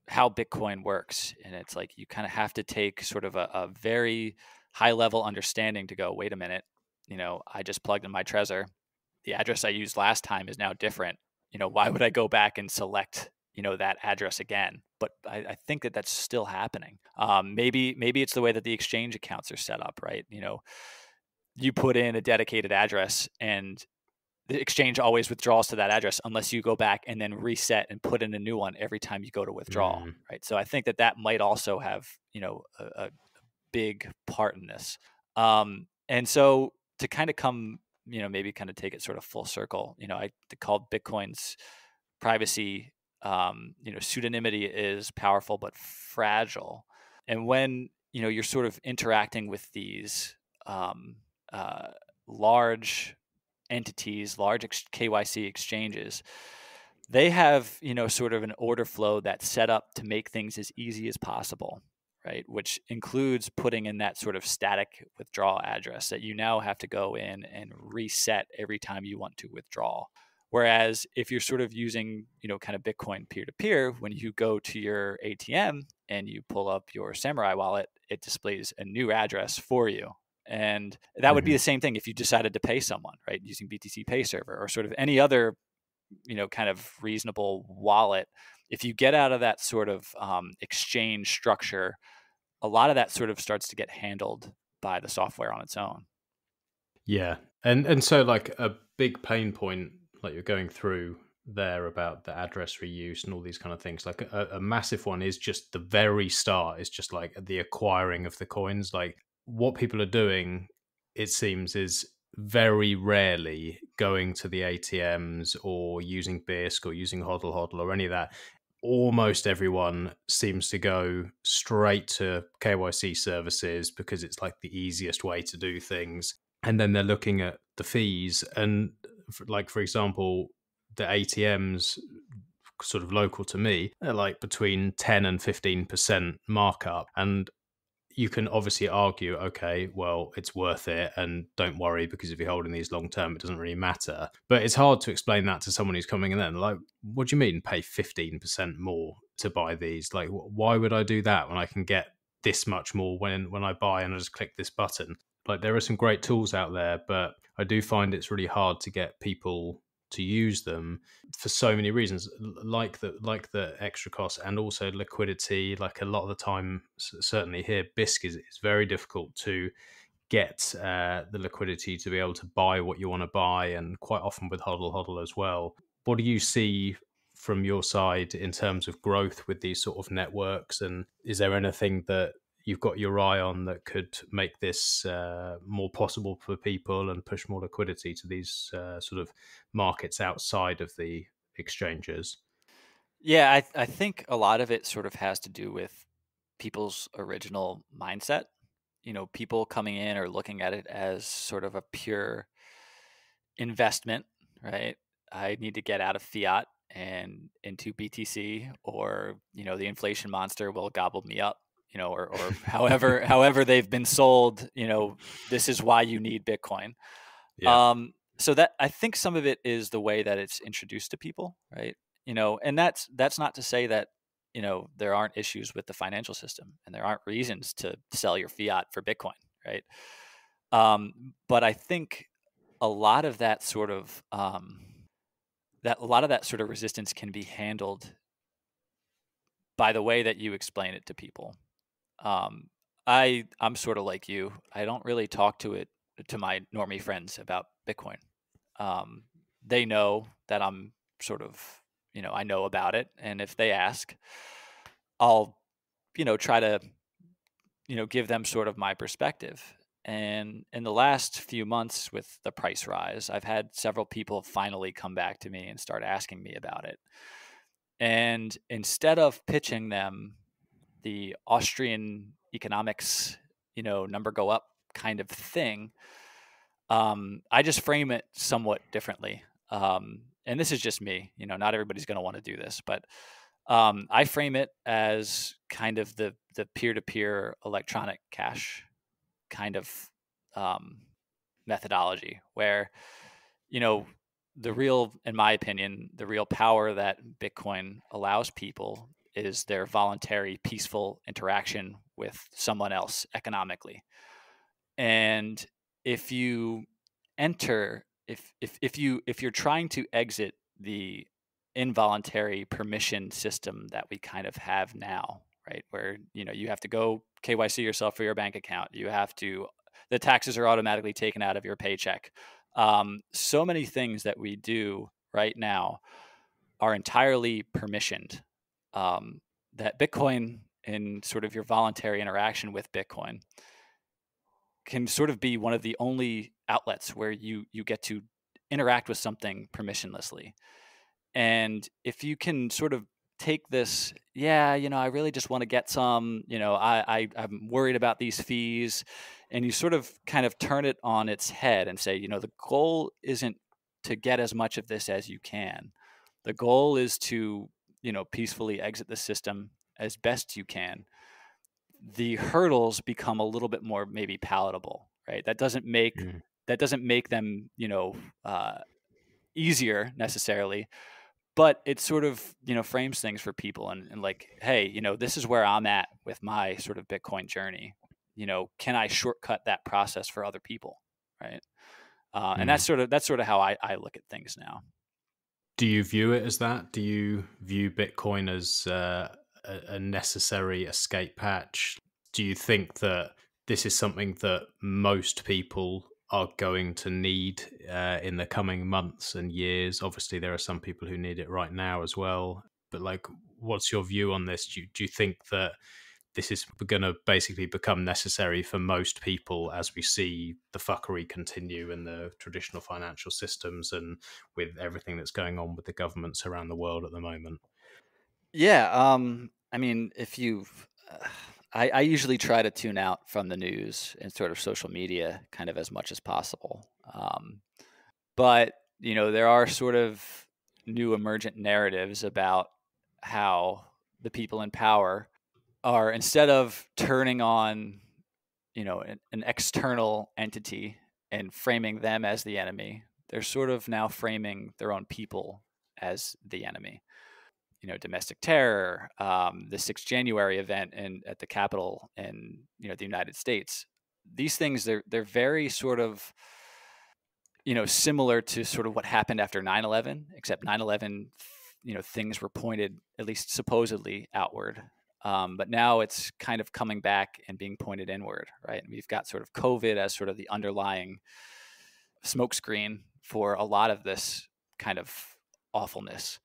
how Bitcoin works. And it's like, you kind of have to take sort of a very high level understanding to go, wait a minute, I just plugged in my Trezor. The address I used last time is now different. Why would I go back and select, that address again? But I think that that's still happening. Maybe it's the way that the exchange accounts are set up, right? You put in a dedicated address and the exchange always withdraws to that address unless you go back and then reset and put in a new one every time you go to withdraw, right? So I think that might also have, a big part in this. And so to kind of come, maybe kind of take it sort of full circle, I called Bitcoin's privacy, pseudonymity is powerful but fragile. And when, you're sort of interacting with these large entities, large KYC exchanges, they have, sort of an order flow that's set up to make things as easy as possible, right? Which includes putting in that sort of static withdrawal address that you now have to go in and reset every time you want to withdraw. Whereas if you're sort of using, kind of Bitcoin peer-to-peer, when you go to your ATM and you pull up your Samurai wallet, it displays a new address for you. And that would be the same thing if you decided to pay someone, right, using BTC Pay Server or sort of any other, kind of reasonable wallet. If you get out of that sort of exchange structure, a lot of that sort of starts to get handled by the software on its own. Yeah. And so like a big pain point, like you're going through there about the address reuse and all these kind of things, like a massive one is just the very start is just like the acquiring of the coins. Like what people are doing, it seems, is very rarely going to the ATMs or using BISC or using HODL or any of that. Almost everyone seems to go straight to KYC services because it's like the easiest way to do things. And then they're looking at the fees. And like, for example, the ATMs sort of local to me, they're like between 10 and 15% markup. And you can obviously argue, okay, well, it's worth it, and don't worry, because if you're holding these long term, it doesn't really matter. But it's hard to explain that to someone who's coming in then, like, what do you mean pay 15% more to buy these? Like, why would I do that when I can get this much more when I buy and I just click this button? Like, there are some great tools out there, but I do find it's really hard to get people to use them for so many reasons, like the extra cost and also liquidity. Like a lot of the time, certainly here, BISC is very difficult to get the liquidity to be able to buy what you want to buy, and quite often with hodl as well. What do you see from your side in terms of growth with these sort of networks, and is there anything that you've got your eye on that could make this more possible for people and push more liquidity to these sort of markets outside of the exchanges? Yeah, I think a lot of it sort of has to do with people's original mindset. People coming in or looking at it as sort of a pure investment, right? I need to get out of fiat and into BTC, or the inflation monster will gobble me up, or however they've been sold. This is why you need Bitcoin. Yeah. So that, I think some of it is the way that it's introduced to people, right? And that's not to say that there aren't issues with the financial system and there aren't reasons to sell your fiat for Bitcoin, right? But I think a lot of that sort of resistance can be handled by the way that you explain it to people. I'm sort of like you. I don't really talk to my normie friends about Bitcoin. They know that I'm sort of, I know about it, and if they ask, I'll, try to, give them sort of my perspective. And in the last few months with the price rise, I've had several people finally come back to me and start asking me about it. And instead of pitching them the Austrian economics, number go up kind of thing, I just frame it somewhat differently. And this is just me, not everybody's going to want to do this, but I frame it as kind of the peer-to-peer electronic cash kind of methodology, where in my opinion, the real power that Bitcoin allows people is their voluntary, peaceful interaction with someone else economically. And if you enter, if you're trying to exit the involuntary permission system that we kind of have now, right, where you have to go KYC yourself for your bank account, the taxes are automatically taken out of your paycheck. So many things that we do right now are entirely permissioned. That Bitcoin, and sort of your voluntary interaction with Bitcoin, can sort of be one of the only outlets where you get to interact with something permissionlessly. And if you can sort of take this, I really just want to get some, I'm worried about these fees, and you sort of kind of turn it on its head and say, the goal isn't to get as much of this as you can. The goal is to, peacefully exit the system as best you can. The hurdles become a little bit more maybe palatable, right? That doesn't make them, easier necessarily, but it sort of, frames things for people and like, hey, this is where I'm at with my sort of Bitcoin journey. Can I shortcut that process for other people, right? And that's sort of how I look at things now. Do you view it as that? Do you view Bitcoin as a necessary escape hatch? Do you think that this is something that most people are going to need in the coming months and years? Obviously, there are some people who need it right now as well. But like, what's your view on this? Do you think that this is going to basically become necessary for most people as we see the fuckery continue in the traditional financial systems and with everything that's going on with the governments around the world at the moment? Yeah. I mean, I usually try to tune out from the news and sort of social media kind of as much as possible. But, there are sort of new emergent narratives about how the people in power are, instead of turning on, an external entity and framing them as the enemy, they're sort of now framing their own people as the enemy. Domestic terror, the 6th January event at the Capitol in the United States. These things, they're very sort of similar to sort of what happened after 9/11, except 9/11, things were pointed, at least supposedly, outward. But now it's kind of coming back and being pointed inward, right? And we've got sort of COVID as sort of the underlying smokescreen for a lot of this kind of awfulness.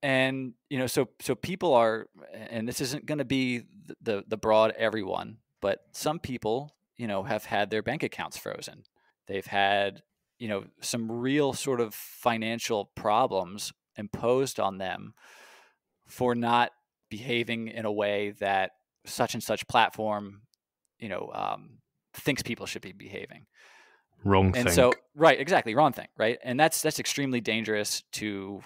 And so people are, and this isn't going to be the broad everyone, but some people have had their bank accounts frozen. They've had some real sort of financial problems imposed on them for not behaving in a way that such and such platform thinks people should be behaving. Wrong And thing. so, right, exactly, wrong thing, right? And that's extremely dangerous to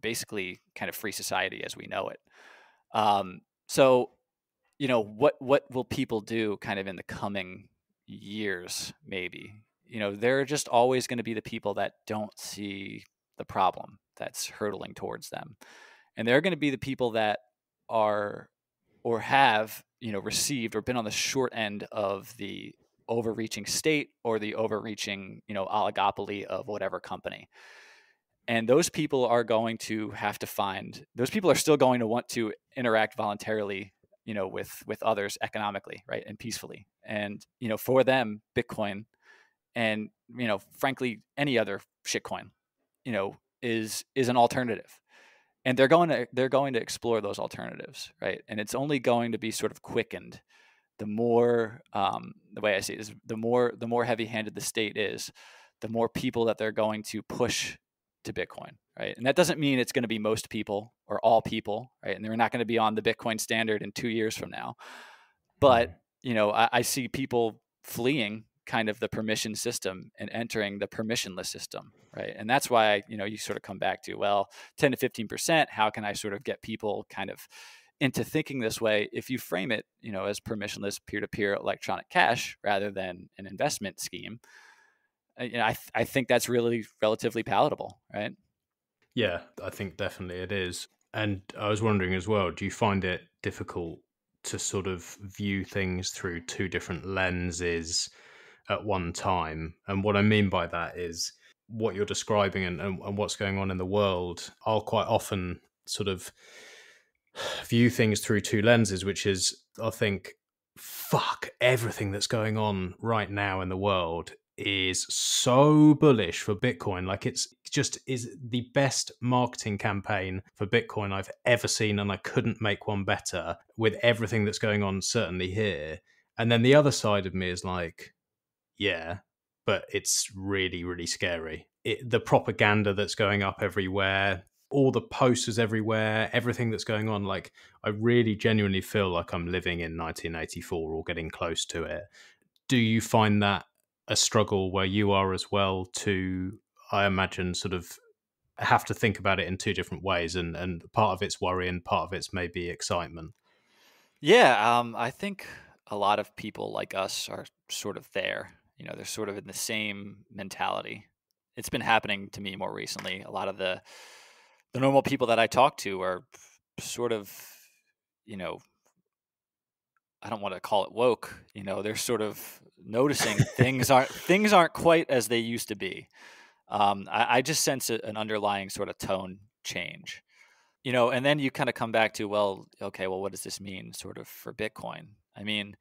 basically kind of free society as we know it. So what will people do kind of in the coming years? Maybe they're just always going to be the people that don't see the problem that's hurtling towards them, and they're going to be the people that are or have received or been on the short end of the overreaching state or the overreaching oligopoly of whatever company. And those people are going to have to those people are still going to want to interact voluntarily with others economically, right, and peacefully. And for them, Bitcoin and frankly any other shitcoin is an alternative. And they're going to explore those alternatives, right? And it's only going to be sort of quickened the more the way I see it is the more heavy-handed the state is, the more people that they're going to push to Bitcoin, right? And that doesn't mean it's going to be most people or all people, right? And they're not going to be on the Bitcoin standard in 2 years from now. But I see people fleeing kind of the permission system and entering the permissionless system, right? And that's why you sort of come back to, well, 10 to 15%. How can I sort of get people kind of into thinking this way? If you frame it, as permissionless peer-to-peer electronic cash rather than an investment scheme, I think that's really relatively palatable, right? Yeah, I think definitely it is. And I was wondering as well, do you find it difficult to sort of view things through two different lenses at one time? And what I mean by that is what you're describing and what's going on in the world. I'll quite often sort of view things through two lenses, which is, I think, fuck, everything that's going on right now in the world is so bullish for Bitcoin. Like, it's just is the best marketing campaign for Bitcoin I've ever seen, and I couldn't make one better with everything that's going on, certainly here. And then the other side of me is like, yeah, but it's really, really scary. The propaganda that's going up everywhere, all the posters everywhere, everything that's going on. Like, I really genuinely feel like I'm living in 1984 or getting close to it. Do you find that a struggle where you are as well to, I imagine, sort of have to think about it in two different ways, and part of it's worry and part of it's maybe excitement? Yeah, I think a lot of people like us are sort of there. They're sort of in the same mentality. It's been happening to me more recently. A lot of the normal people that I talk to are sort of, I don't want to call it woke. They're sort of noticing things aren't quite as they used to be. I just sense an underlying sort of tone change. And then you kind of come back to, well, okay, well, what does this mean sort of for Bitcoin? I mean,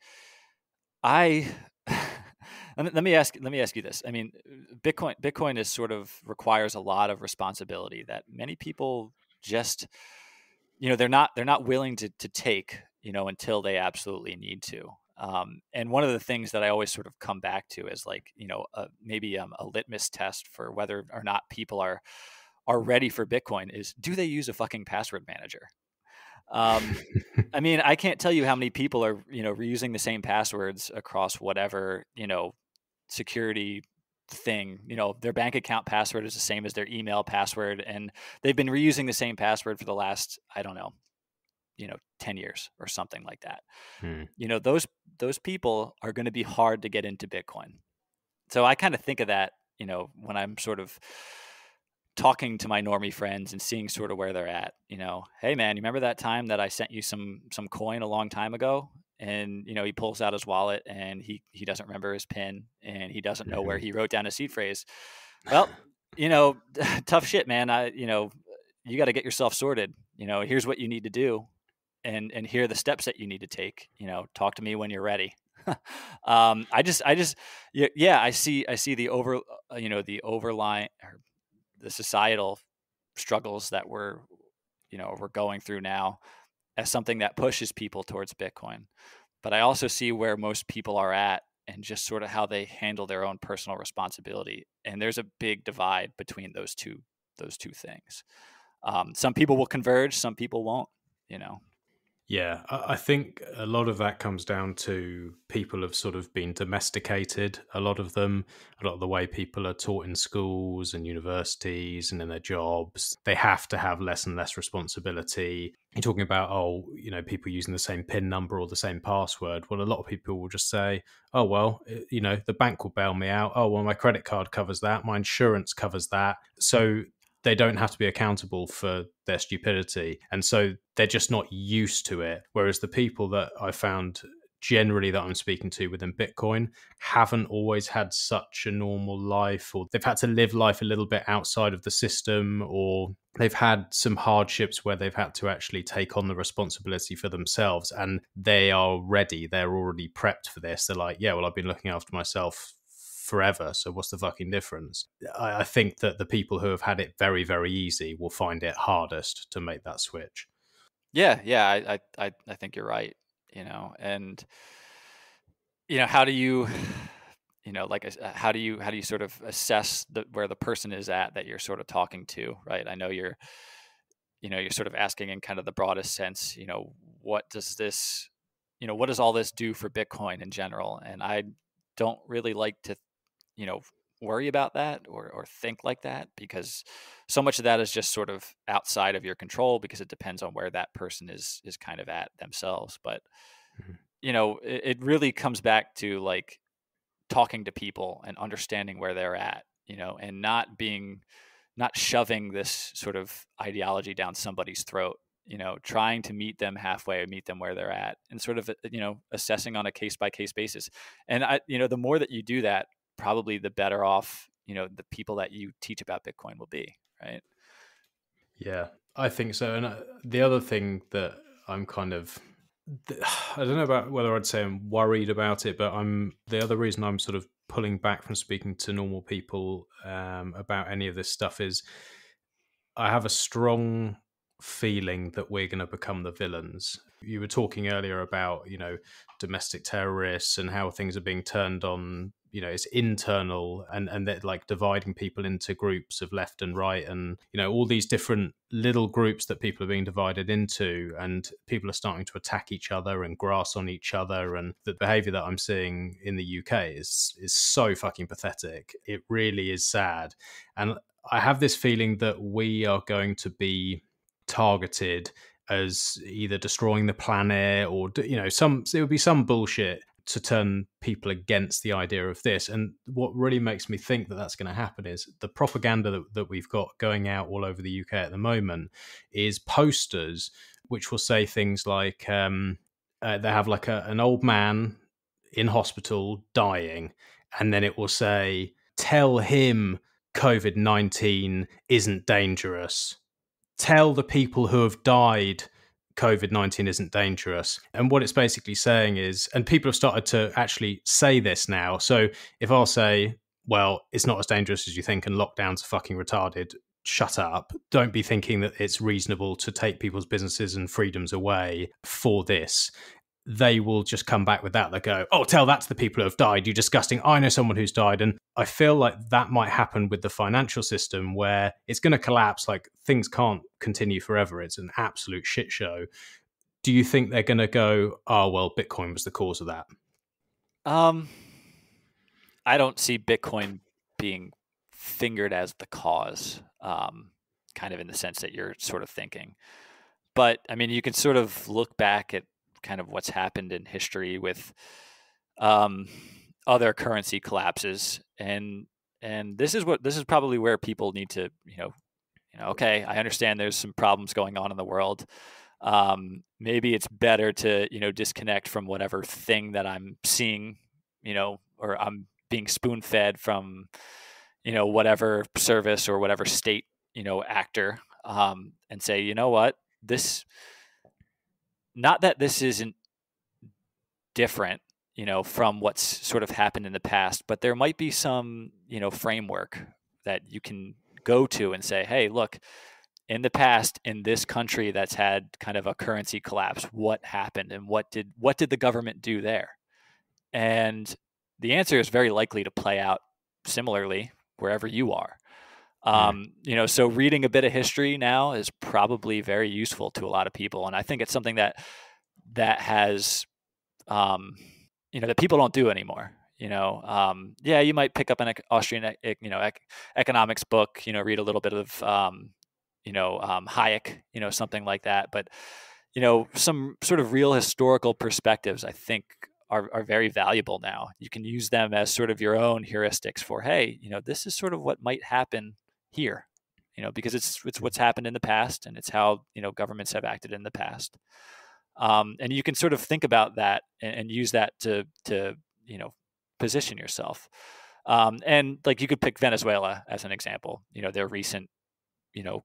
let me ask you this. I mean, Bitcoin is sort of requires a lot of responsibility that many people just, they're not willing to take, until they absolutely need to. And one of the things that I always sort of come back to is like, maybe a litmus test for whether or not people are ready for Bitcoin is, do they use a fucking password manager? I mean, I can't tell you how many people are, reusing the same passwords across whatever, security thing. Their bank account password is the same as their email password, and they've been reusing the same password for the last, I don't know, 10 years or something like that. Those people are going to be hard to get into Bitcoin. So I kind of think of that, when I'm sort of talking to my normie friends and seeing sort of where they're at. Hey man, you remember that time that I sent you some coin a long time ago? and he pulls out his wallet and he doesn't remember his PIN and he doesn't know where he wrote down his seed phrase. Well, tough shit, man. You got to get yourself sorted. Here's what you need to do, and here are the steps that you need to take. Talk to me when you're ready. I see the the overlying, or the societal struggles that we're going through now as something that pushes people towards Bitcoin. But I also see where most people are at and just sort of how they handle their own personal responsibility. And there's a big divide between those two things. Some people will converge, some people won't, Yeah, I think a lot of that comes down to people have sort of been domesticated. A lot of the way people are taught in schools and universities and in their jobs, they have to have less and less responsibility. You're talking about, people using the same PIN number or the same password. Well, a lot of people will just say, oh, well, the bank will bail me out. Oh, well, my credit card covers that. My insurance covers that. So they don't have to be accountable for their stupidity. And so they're just not used to it. Whereas the people that I found generally that I'm speaking to within Bitcoin haven't always had such a normal life, or they've had to live life a little bit outside of the system, or they've had some hardships where they've had to actually take on the responsibility for themselves. And they are ready. They're already prepped for this. They're like, yeah, well, I've been looking after myself forever, so what's the fucking difference? I think that the people who have had it very, very easy will find it hardest to make that switch. I think you're right. And how do you how do you sort of assess where the person is at that you're sort of talking to, right? I know you're sort of asking in kind of the broadest sense, what does this, what does all this do for Bitcoin in general? And I don't really like to worry about that or think like that, because so much of that is just sort of outside of your control, because it depends on where that person is kind of at themselves. But it really comes back to like talking to people and understanding where they're at, and not shoving this sort of ideology down somebody's throat, trying to meet them halfway or meet them where they're at, and sort of, assessing on a case by case basis. And the more that you do that, probably the better off, the people that you teach about Bitcoin will be, right? Yeah, I think so. And the other thing that I'm kind of, I don't know about whether I'd say I'm worried about it, but the other reason I'm sort of pulling back from speaking to normal people about any of this stuff is I have a strong feeling that we're going to become the villains. You were talking earlier about, domestic terrorists and how things are being turned on, it's internal, and they're like dividing people into groups of left and right, and, all these different little groups that people are being divided into, and people are starting to attack each other and grass on each other. And the behavior that I'm seeing in the UK is so fucking pathetic. It really is sad. And I have this feeling that we are going to be targeted as either destroying the planet or, there would be some bullshit to turn people against the idea of this. And what really makes me think that that's going to happen is the propaganda that we've got going out all over the UK at the moment is posters which will say things like they have like an old man in hospital dying, and then it will say, tell him COVID-19 isn't dangerous. Tell the people who have died COVID-19 isn't dangerous. And what it's basically saying is, and people have started to actually say this now. So if I'll say, well, it's not as dangerous as you think and lockdowns are fucking retarded, shut up. Don't be thinking that it's reasonable to take people's businesses and freedoms away for this. They will just come back with that. They go, oh, tell that to the people who have died. You disgusting. I know someone who's died. And I feel like that might happen with the financial system, where it's going to collapse. Like, things can't continue forever. It's an absolute shit show. Do you think they're going to go, oh, well, Bitcoin was the cause of that? I don't see Bitcoin being fingered as the cause, kind of in the sense that you're sort of thinking. But I mean, you can sort of look back at kind of what's happened in history with other currency collapses, and this is probably where people need to, okay, I understand there's some problems going on in the world. maybe it's better to, disconnect from whatever thing that I'm seeing, or I'm being spoon fed from, whatever service or whatever state, actor, and say, you know what, not that this isn't different, from what's sort of happened in the past, but there might be some, framework that you can go to and say, hey, look, in the past, in this country that's had kind of a currency collapse, what happened and what did the government do there? And the answer is very likely to play out similarly wherever you are. So reading a bit of history now is probably very useful to a lot of people, and I think it's something that has that people don't do anymore. You might pick up an Austrian economics book, read a little bit of Hayek, something like that, but some sort of real historical perspectives, I think, are very valuable now. You can use them as sort of your own heuristics for, hey, this is sort of what might happen here, because it's what's happened in the past, and it's how governments have acted in the past. And you can sort of think about that and use that to position yourself. And like you could pick Venezuela as an example, their recent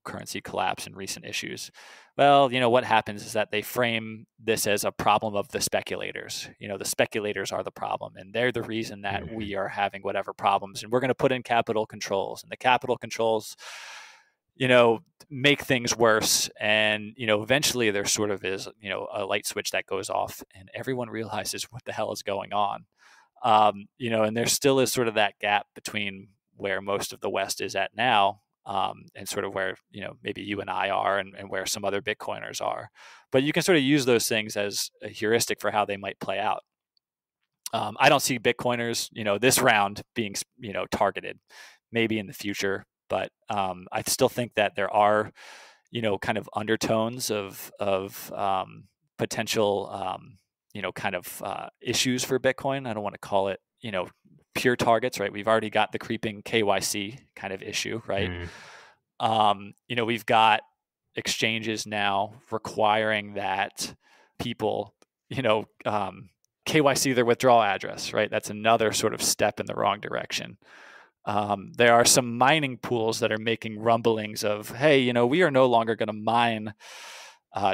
currency collapse and recent issues. Well, what happens is that they frame this as a problem of the speculators. The speculators are the problem, and they're the reason that we are having whatever problems, and we're going to put in capital controls, and the capital controls make things worse. And, eventually there sort of is, a light switch that goes off and everyone realizes what the hell is going on. And there still is sort of that gap between where most of the West is at now, and sort of where, maybe you and I are, and where some other Bitcoiners are. But you can sort of use those things as a heuristic for how they might play out. I don't see Bitcoiners, this round being, targeted, maybe in the future. But I still think that there are, kind of undertones of potential, issues for Bitcoin. I don't want to call it, pure targets, right? We've already got the creeping KYC kind of issue, right? We've got exchanges now requiring that people, KYC their withdrawal address, right? That's another sort of step in the wrong direction. There are some mining pools that are making rumblings of, hey, we are no longer going to mine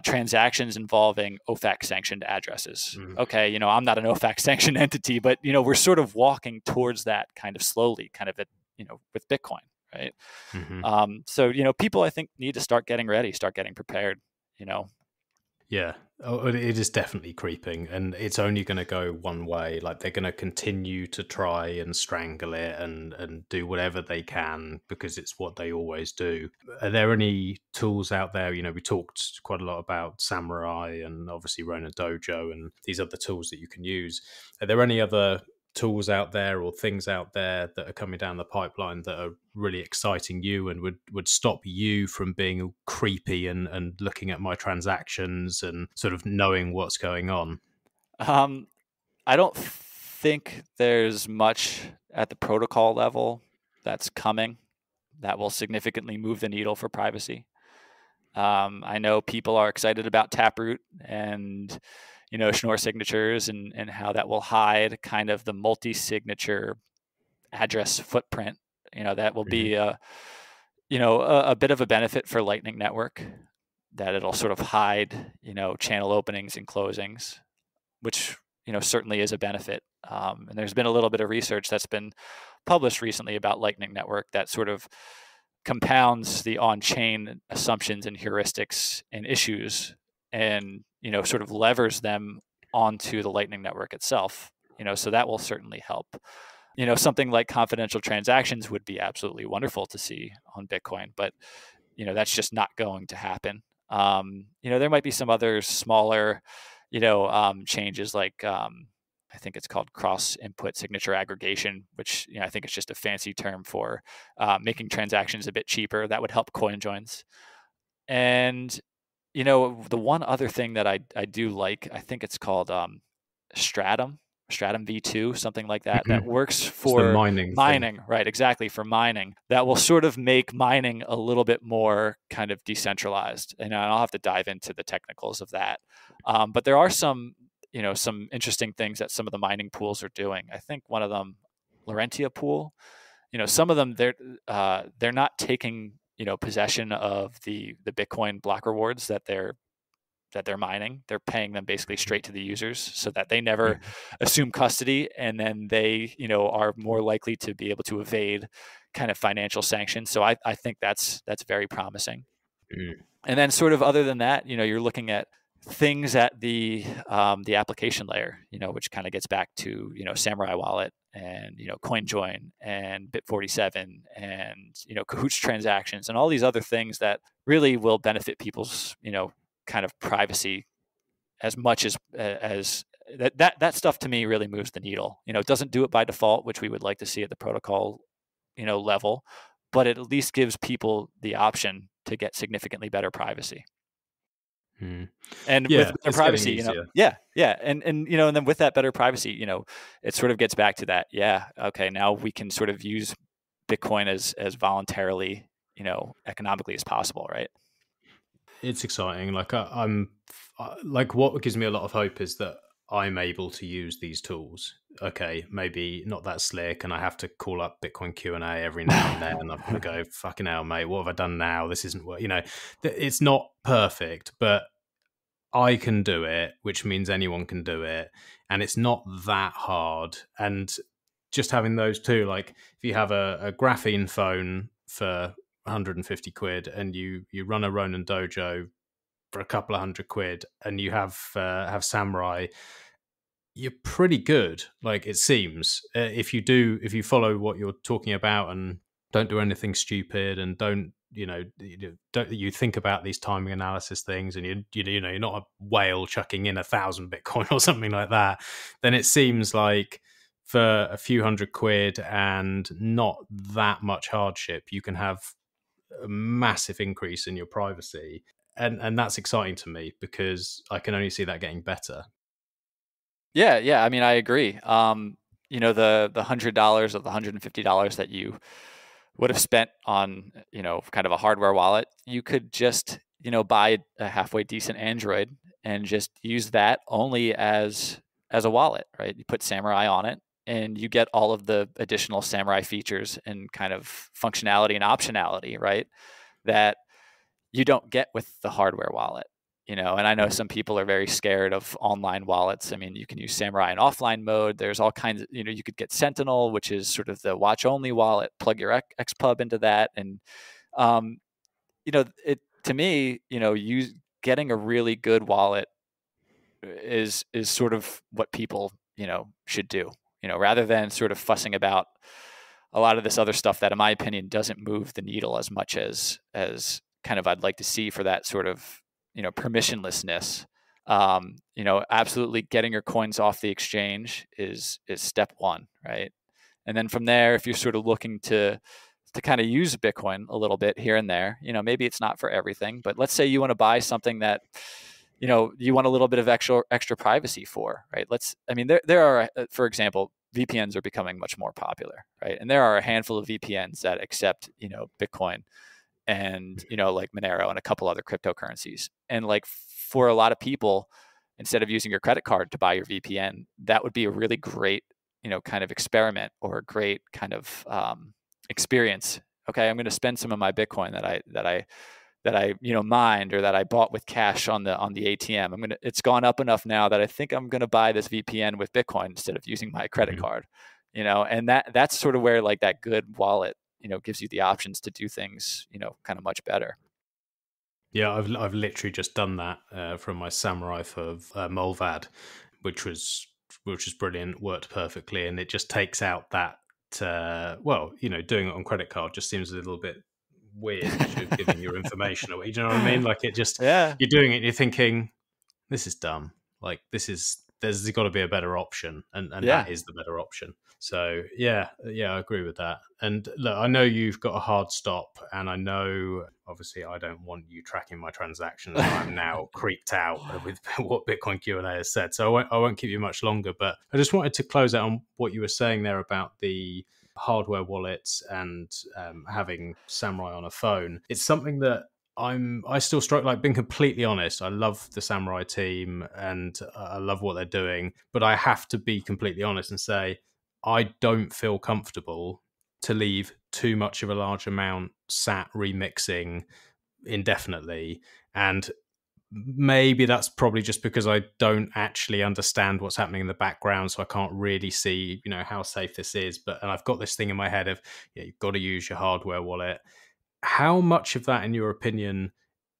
transactions involving OFAC sanctioned addresses. Okay, I'm not an OFAC sanctioned entity, but we're sort of walking towards that kind of slowly, kind of with Bitcoin, right? So people, I think, need to start getting ready, start getting prepared. Yeah, it is definitely creeping, and it's only going to go one way. Like, they're going to continue to try and strangle it and do whatever they can, because it's what they always do. Are there any tools out there? We talked quite a lot about Samurai and obviously Rona Dojo and these other tools that you can use. Are there any other tools out there or things out there that are coming down the pipeline that are really exciting you and would stop you from being creepy and looking at my transactions and sort of knowing what's going on? I don't think there's much at the protocol level that's coming that will significantly move the needle for privacy. I know people are excited about Taproot and Schnorr signatures and how that will hide kind of the multi-signature address footprint. That will be a bit of a benefit for Lightning Network, that it'll sort of hide, channel openings and closings, which, certainly is a benefit. And there's been a little bit of research that's been published recently about Lightning Network that sort of compounds the on-chain assumptions and heuristics and issues, and sort of levers them onto the Lightning Network itself. So that will certainly help. Something like confidential transactions would be absolutely wonderful to see on Bitcoin, but that's just not going to happen. There might be some other smaller changes, like I think it's called cross-input signature aggregation, which I think it's just a fancy term for making transactions a bit cheaper. That would help coin joins. And the one other thing that I do like, I think it's called Stratum. Stratum V2, something like that, that works for the mining thing. right? Exactly, for mining. That will sort of make mining a little bit more kind of decentralized. And I'll have to dive into the technicals of that. But there are some, some interesting things that some of the mining pools are doing. I think one of them, Laurentia pool, some of them they're not taking possession of the Bitcoin block rewards that they're mining. They're paying them basically straight to the users so that they never assume custody, and then they are more likely to be able to evade kind of financial sanctions. So I think that's very promising. And then sort of other than that, you're looking at things at the application layer, which kind of gets back to Samurai Wallet and CoinJoin and Bit47 and Cahoots transactions and all these other things that really will benefit people's kind of privacy as much as that stuff to me really moves the needle. It doesn't do it by default, which we would like to see at the protocol level, but it at least gives people the option to get significantly better privacy. And with their privacy, and then with that better privacy, it sort of gets back to that. Yeah, okay, now we can sort of use Bitcoin as voluntarily, economically as possible, right? It's exciting. Like I'm like, what gives me a lot of hope is that I'm able to use these tools. Okay, maybe not that slick, and I have to call up Bitcoin Q&A every now and then, and I'm gonna go, fucking hell, mate, what have I done now? This isn't what it's not perfect, but I can do it, which means anyone can do it, and it's not that hard. And just having those two, like if you have a graphene phone for 150 quid and you run a Ronin Dojo for a couple of £100 and you have Samurai, you're pretty good. Like it seems, if you follow what you're talking about and don't do anything stupid and don't you think about these timing analysis things, and you're not a whale chucking in 1,000 Bitcoin or something like that, then it seems like for a few £100 and not that much hardship, you can have a massive increase in your privacy, and that's exciting to me because I can only see that getting better. Yeah. I mean, I agree. The $100 or the $150 that you would have spent on kind of a hardware wallet, you could just buy a halfway decent Android and just use that only as a wallet, right? You put Samurai on it, and you get all of the additional Samurai features and kind of functionality and optionality, right, that you don't get with the hardware wallet. And I know some people are very scared of online wallets. I mean, you can use Samurai in offline mode. There's all kinds of, you could get Sentinel, which is sort of the watch only wallet, plug your XPub into that. And, it, to me, getting a really good wallet is sort of what people, should do, rather than sort of fussing about a lot of this other stuff that, in my opinion, doesn't move the needle as much as kind of I'd like to see for that sort of, permissionlessness. Absolutely getting your coins off the exchange is step one, right? And then from there, if you're sort of looking to kind of use Bitcoin a little bit here and there, maybe it's not for everything, but let's say you want to buy something that, you want a little bit of extra privacy for, right? There are, for example, VPNs are becoming much more popular, right? And there are a handful of VPNs that accept, Bitcoin and, like Monero and a couple other cryptocurrencies. And like for a lot of people, instead of using your credit card to buy your VPN, that would be a really great, kind of experiment or a great kind of experience. Okay, I'm going to spend some of my Bitcoin that I mined or that I bought with cash on the ATM. It's gone up enough now that I think I'm going to buy this VPN with Bitcoin instead of using my credit card. And that's sort of where like that good wallet, gives you the options to do things, kind of much better. Yeah, I've literally just done that from my Samurai for Molvad, which was brilliant, worked perfectly, and it just takes out that. Doing it on credit card just seems a little bit weird. You're giving your information away. Do you know what I mean? Like it just, you're doing it, and you're thinking, this is dumb. Like this is there's got to be a better option, and Yeah. that is the better option. So yeah, I agree with that. And look, I know you've got a hard stop, and I know obviously I don't want you tracking my transactions. I'm now creeped out with what Bitcoin Q&A has said, so I won't keep you much longer. But I just wanted to close out on what you were saying there about the hardware wallets and having Samurai on a phone. It's something that I still struggle, like being completely honest. I love the Samurai team and I love what they're doing, but I have to be completely honest and say I don't feel comfortable to leave too much of a large amount sat remixing indefinitely. And maybe that's probably just because I don't actually understand what's happening in the background, so I can't really see, how safe this is. And I've got this thing in my head of, you've got to use your hardware wallet. How much of that, in your opinion,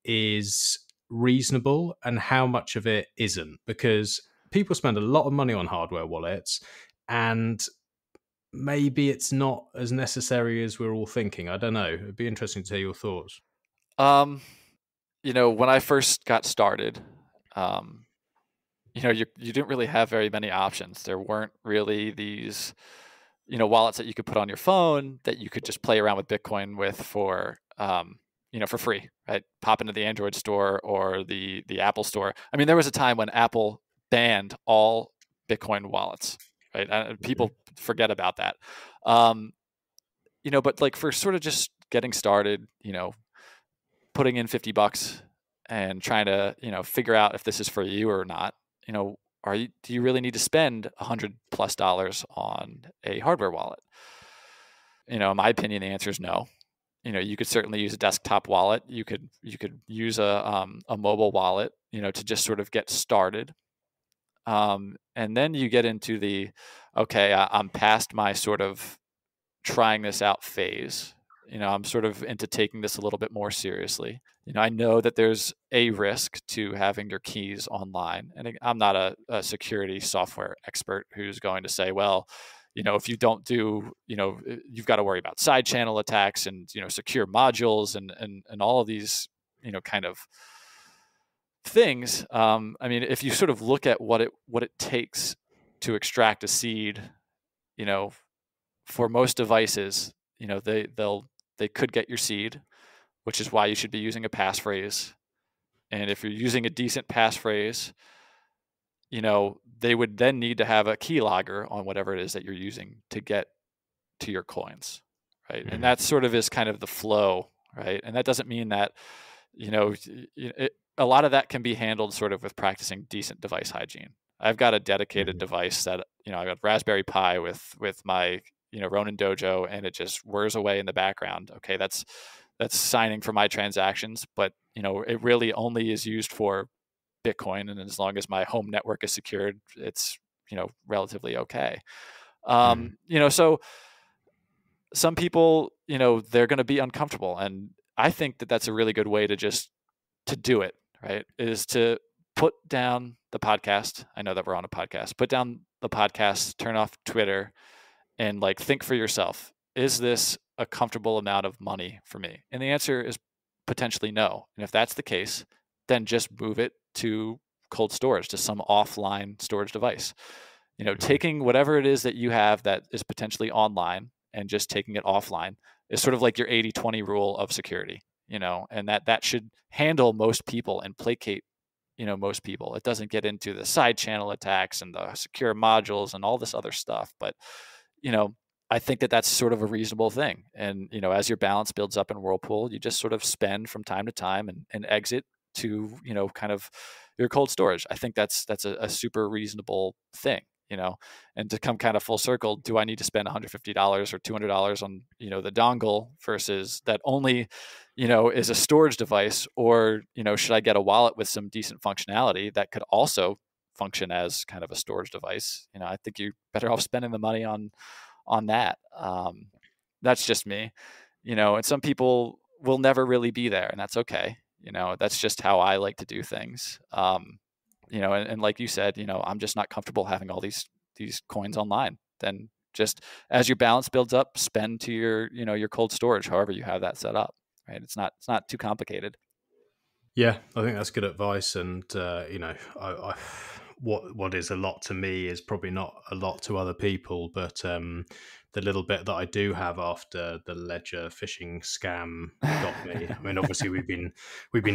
is reasonable and how much of it isn't? Because people spend a lot of money on hardware wallets and maybe it's not as necessary as we're all thinking. I don't know. It'd be interesting to hear your thoughts. When I first got started, you didn't really have very many options. There weren't really these wallets that you could put on your phone that you could just play around with Bitcoin with for free, right? Pop into the Android store or the Apple store. I mean, there was a time when Apple banned all Bitcoin wallets, right? People forget about that. But like for sort of just getting started, putting in $50 and trying to, figure out if this is for you or not, do you really need to spend $100+ on a hardware wallet? In my opinion, the answer is no. You could certainly use a desktop wallet. You could use a mobile wallet, to just sort of get started. And then you get into the, okay, I'm past my sort of trying this out phase. I'm sort of into taking this a little bit more seriously. I know that there's a risk to having your keys online. And I'm not a security software expert who's going to say, well, if you don't do, you've got to worry about side channel attacks and, secure modules and all of these, kind of things. I mean, if you sort of look at what it takes to extract a seed, for most devices, they could get your seed, which is why you should be using a passphrase. And if you're using a decent passphrase, they would then need to have a keylogger on whatever it is that you're using to get to your coins, right? And that sort of is kind of the flow, right? And that doesn't mean that, a lot of that can be handled sort of with practicing decent device hygiene. I've got a dedicated device that, I got Raspberry Pi with my, Ronin Dojo, and it just whirs away in the background. Okay, that's signing for my transactions, but it really only is used for Bitcoin, and as long as my home network is secured, it's relatively okay. So some people, they're going to be uncomfortable, and I think that that's a really good way to do it, right? Is to put down the podcast. I know that we're on a podcast. Put down the podcast, turn off Twitter, and like think for yourself, is this a comfortable amount of money for me? And the answer is potentially no. And if that's the case, then just move it to cold storage, to some offline storage device. Taking whatever it is that you have that is potentially online and just taking it offline is sort of like your 80-20 rule of security, and that should handle most people and placate, most people. It doesn't get into the side channel attacks and the secure modules and all this other stuff. But, I think that that's sort of a reasonable thing. And, as your balance builds up in Whirlpool, you just sort of spend from time to time and exit to, kind of your cold storage. I think that's a super reasonable thing, and to come kind of full circle, do I need to spend $150 or $200 on, the dongle versus that only, is a storage device, or, should I get a wallet with some decent functionality that could also function as kind of a storage device? I think you're better off spending the money on that. That's just me, and some people will never really be there, and that's okay. That's just how I like to do things. And like you said, I'm just not comfortable having all these coins online. Then just as your balance builds up, spend to your cold storage, however you have that set up, right? It's not too complicated. Yeah, I think that's good advice. And, I what is a lot to me is probably not a lot to other people, but the little bit that I do have after the Ledger phishing scam got me. I mean, obviously we've been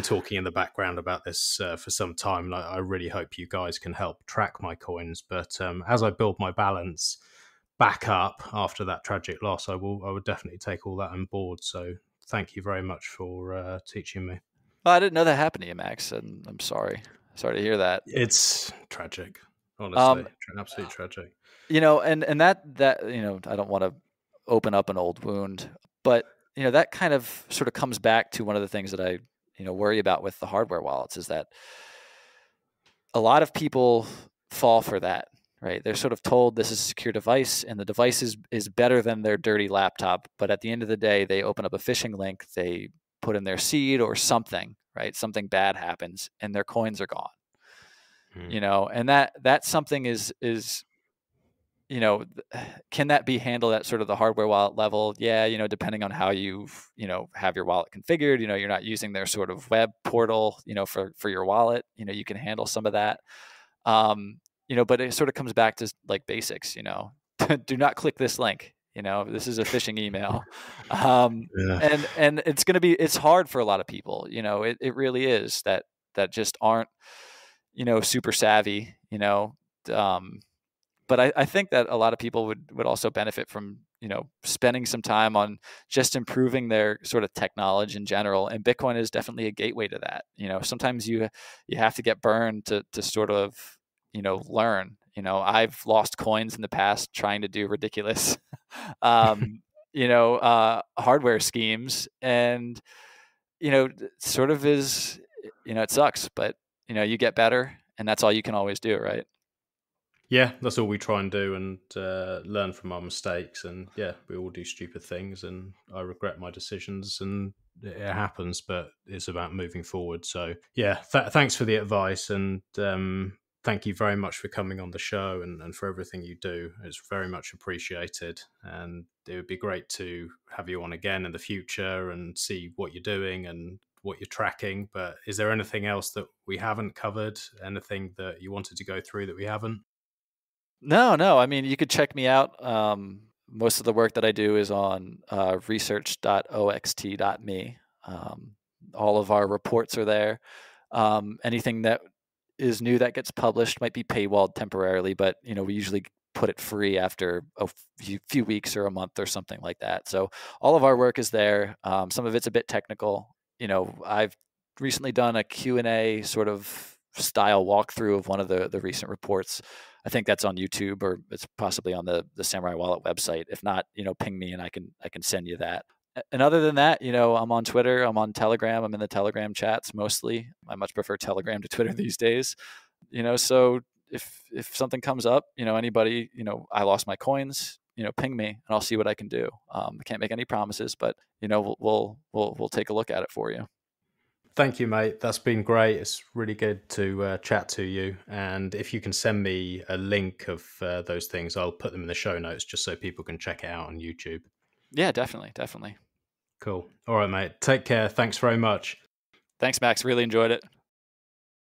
talking in the background about this for some time. And I really hope you guys can help track my coins. But as I build my balance back up after that tragic loss, I would definitely take all that on board. So thank you very much for teaching me. Well, I didn't know that happened to you, Max, and I'm sorry. Sorry to hear that. It's tragic, honestly, absolutely tragic. And that I don't want to open up an old wound, but that kind of sort of comes back to one of the things that I worry about with the hardware wallets is that a lot of people fall for that, right? They're sort of told this is a secure device and the device is better than their dirty laptop, but at the end of the day, they open up a phishing link, they put in their seed or something, right? Something bad happens and their coins are gone. And that something is can that be handled at sort of the hardware wallet level? Yeah, depending on how you have your wallet configured, you're not using their sort of web portal, for your wallet, you can handle some of that. But it sort of comes back to like basics, do not click this link. This is a phishing email. And it's hard for a lot of people, it really is that just aren't, super savvy, but I think that a lot of people would also benefit from, spending some time on just improving their sort of technology in general. And Bitcoin is definitely a gateway to that. Sometimes you have to get burned to sort of, learn. I've lost coins in the past trying to do ridiculous, hardware schemes, and sort of is, it sucks, but you get better, and that's all you can always do, right? Yeah, that's all we try and do, and learn from our mistakes. And yeah, we all do stupid things, and I regret my decisions, and it happens, but it's about moving forward. So yeah, thanks for the advice, and thank you very much for coming on the show and for everything you do. It's very much appreciated, and it would be great to have you on again in the future and see what you're doing and what you're tracking. But is there anything else that we haven't covered? Anything that you wanted to go through that we haven't? No. I mean, you could check me out. Most of the work that I do is on research.oxt.me. All of our reports are there. Anything that is new that gets published might be paywalled temporarily, but we usually put it free after a few weeks or a month or something like that. So all of our work is there. Some of it's a bit technical. I've recently done a Q&A sort of style walkthrough of one of the recent reports. I think that's on YouTube, or it's possibly on the Samurai Wallet website. If not, ping me and I can send you that. And other than that, I'm on Twitter, I'm on Telegram, I'm in the Telegram chats mostly. I much prefer Telegram to Twitter these days. So if something comes up, anybody, I lost my coins, ping me and I'll see what I can do. I can't make any promises, but we'll take a look at it for you. Thank you, mate. That's been great. It's really good to chat to you. And if you can send me a link of those things, I'll put them in the show notes just so people can check it out on YouTube. Yeah, definitely. Cool. All right, mate. Take care. Thanks very much. Thanks, Max. Really enjoyed it.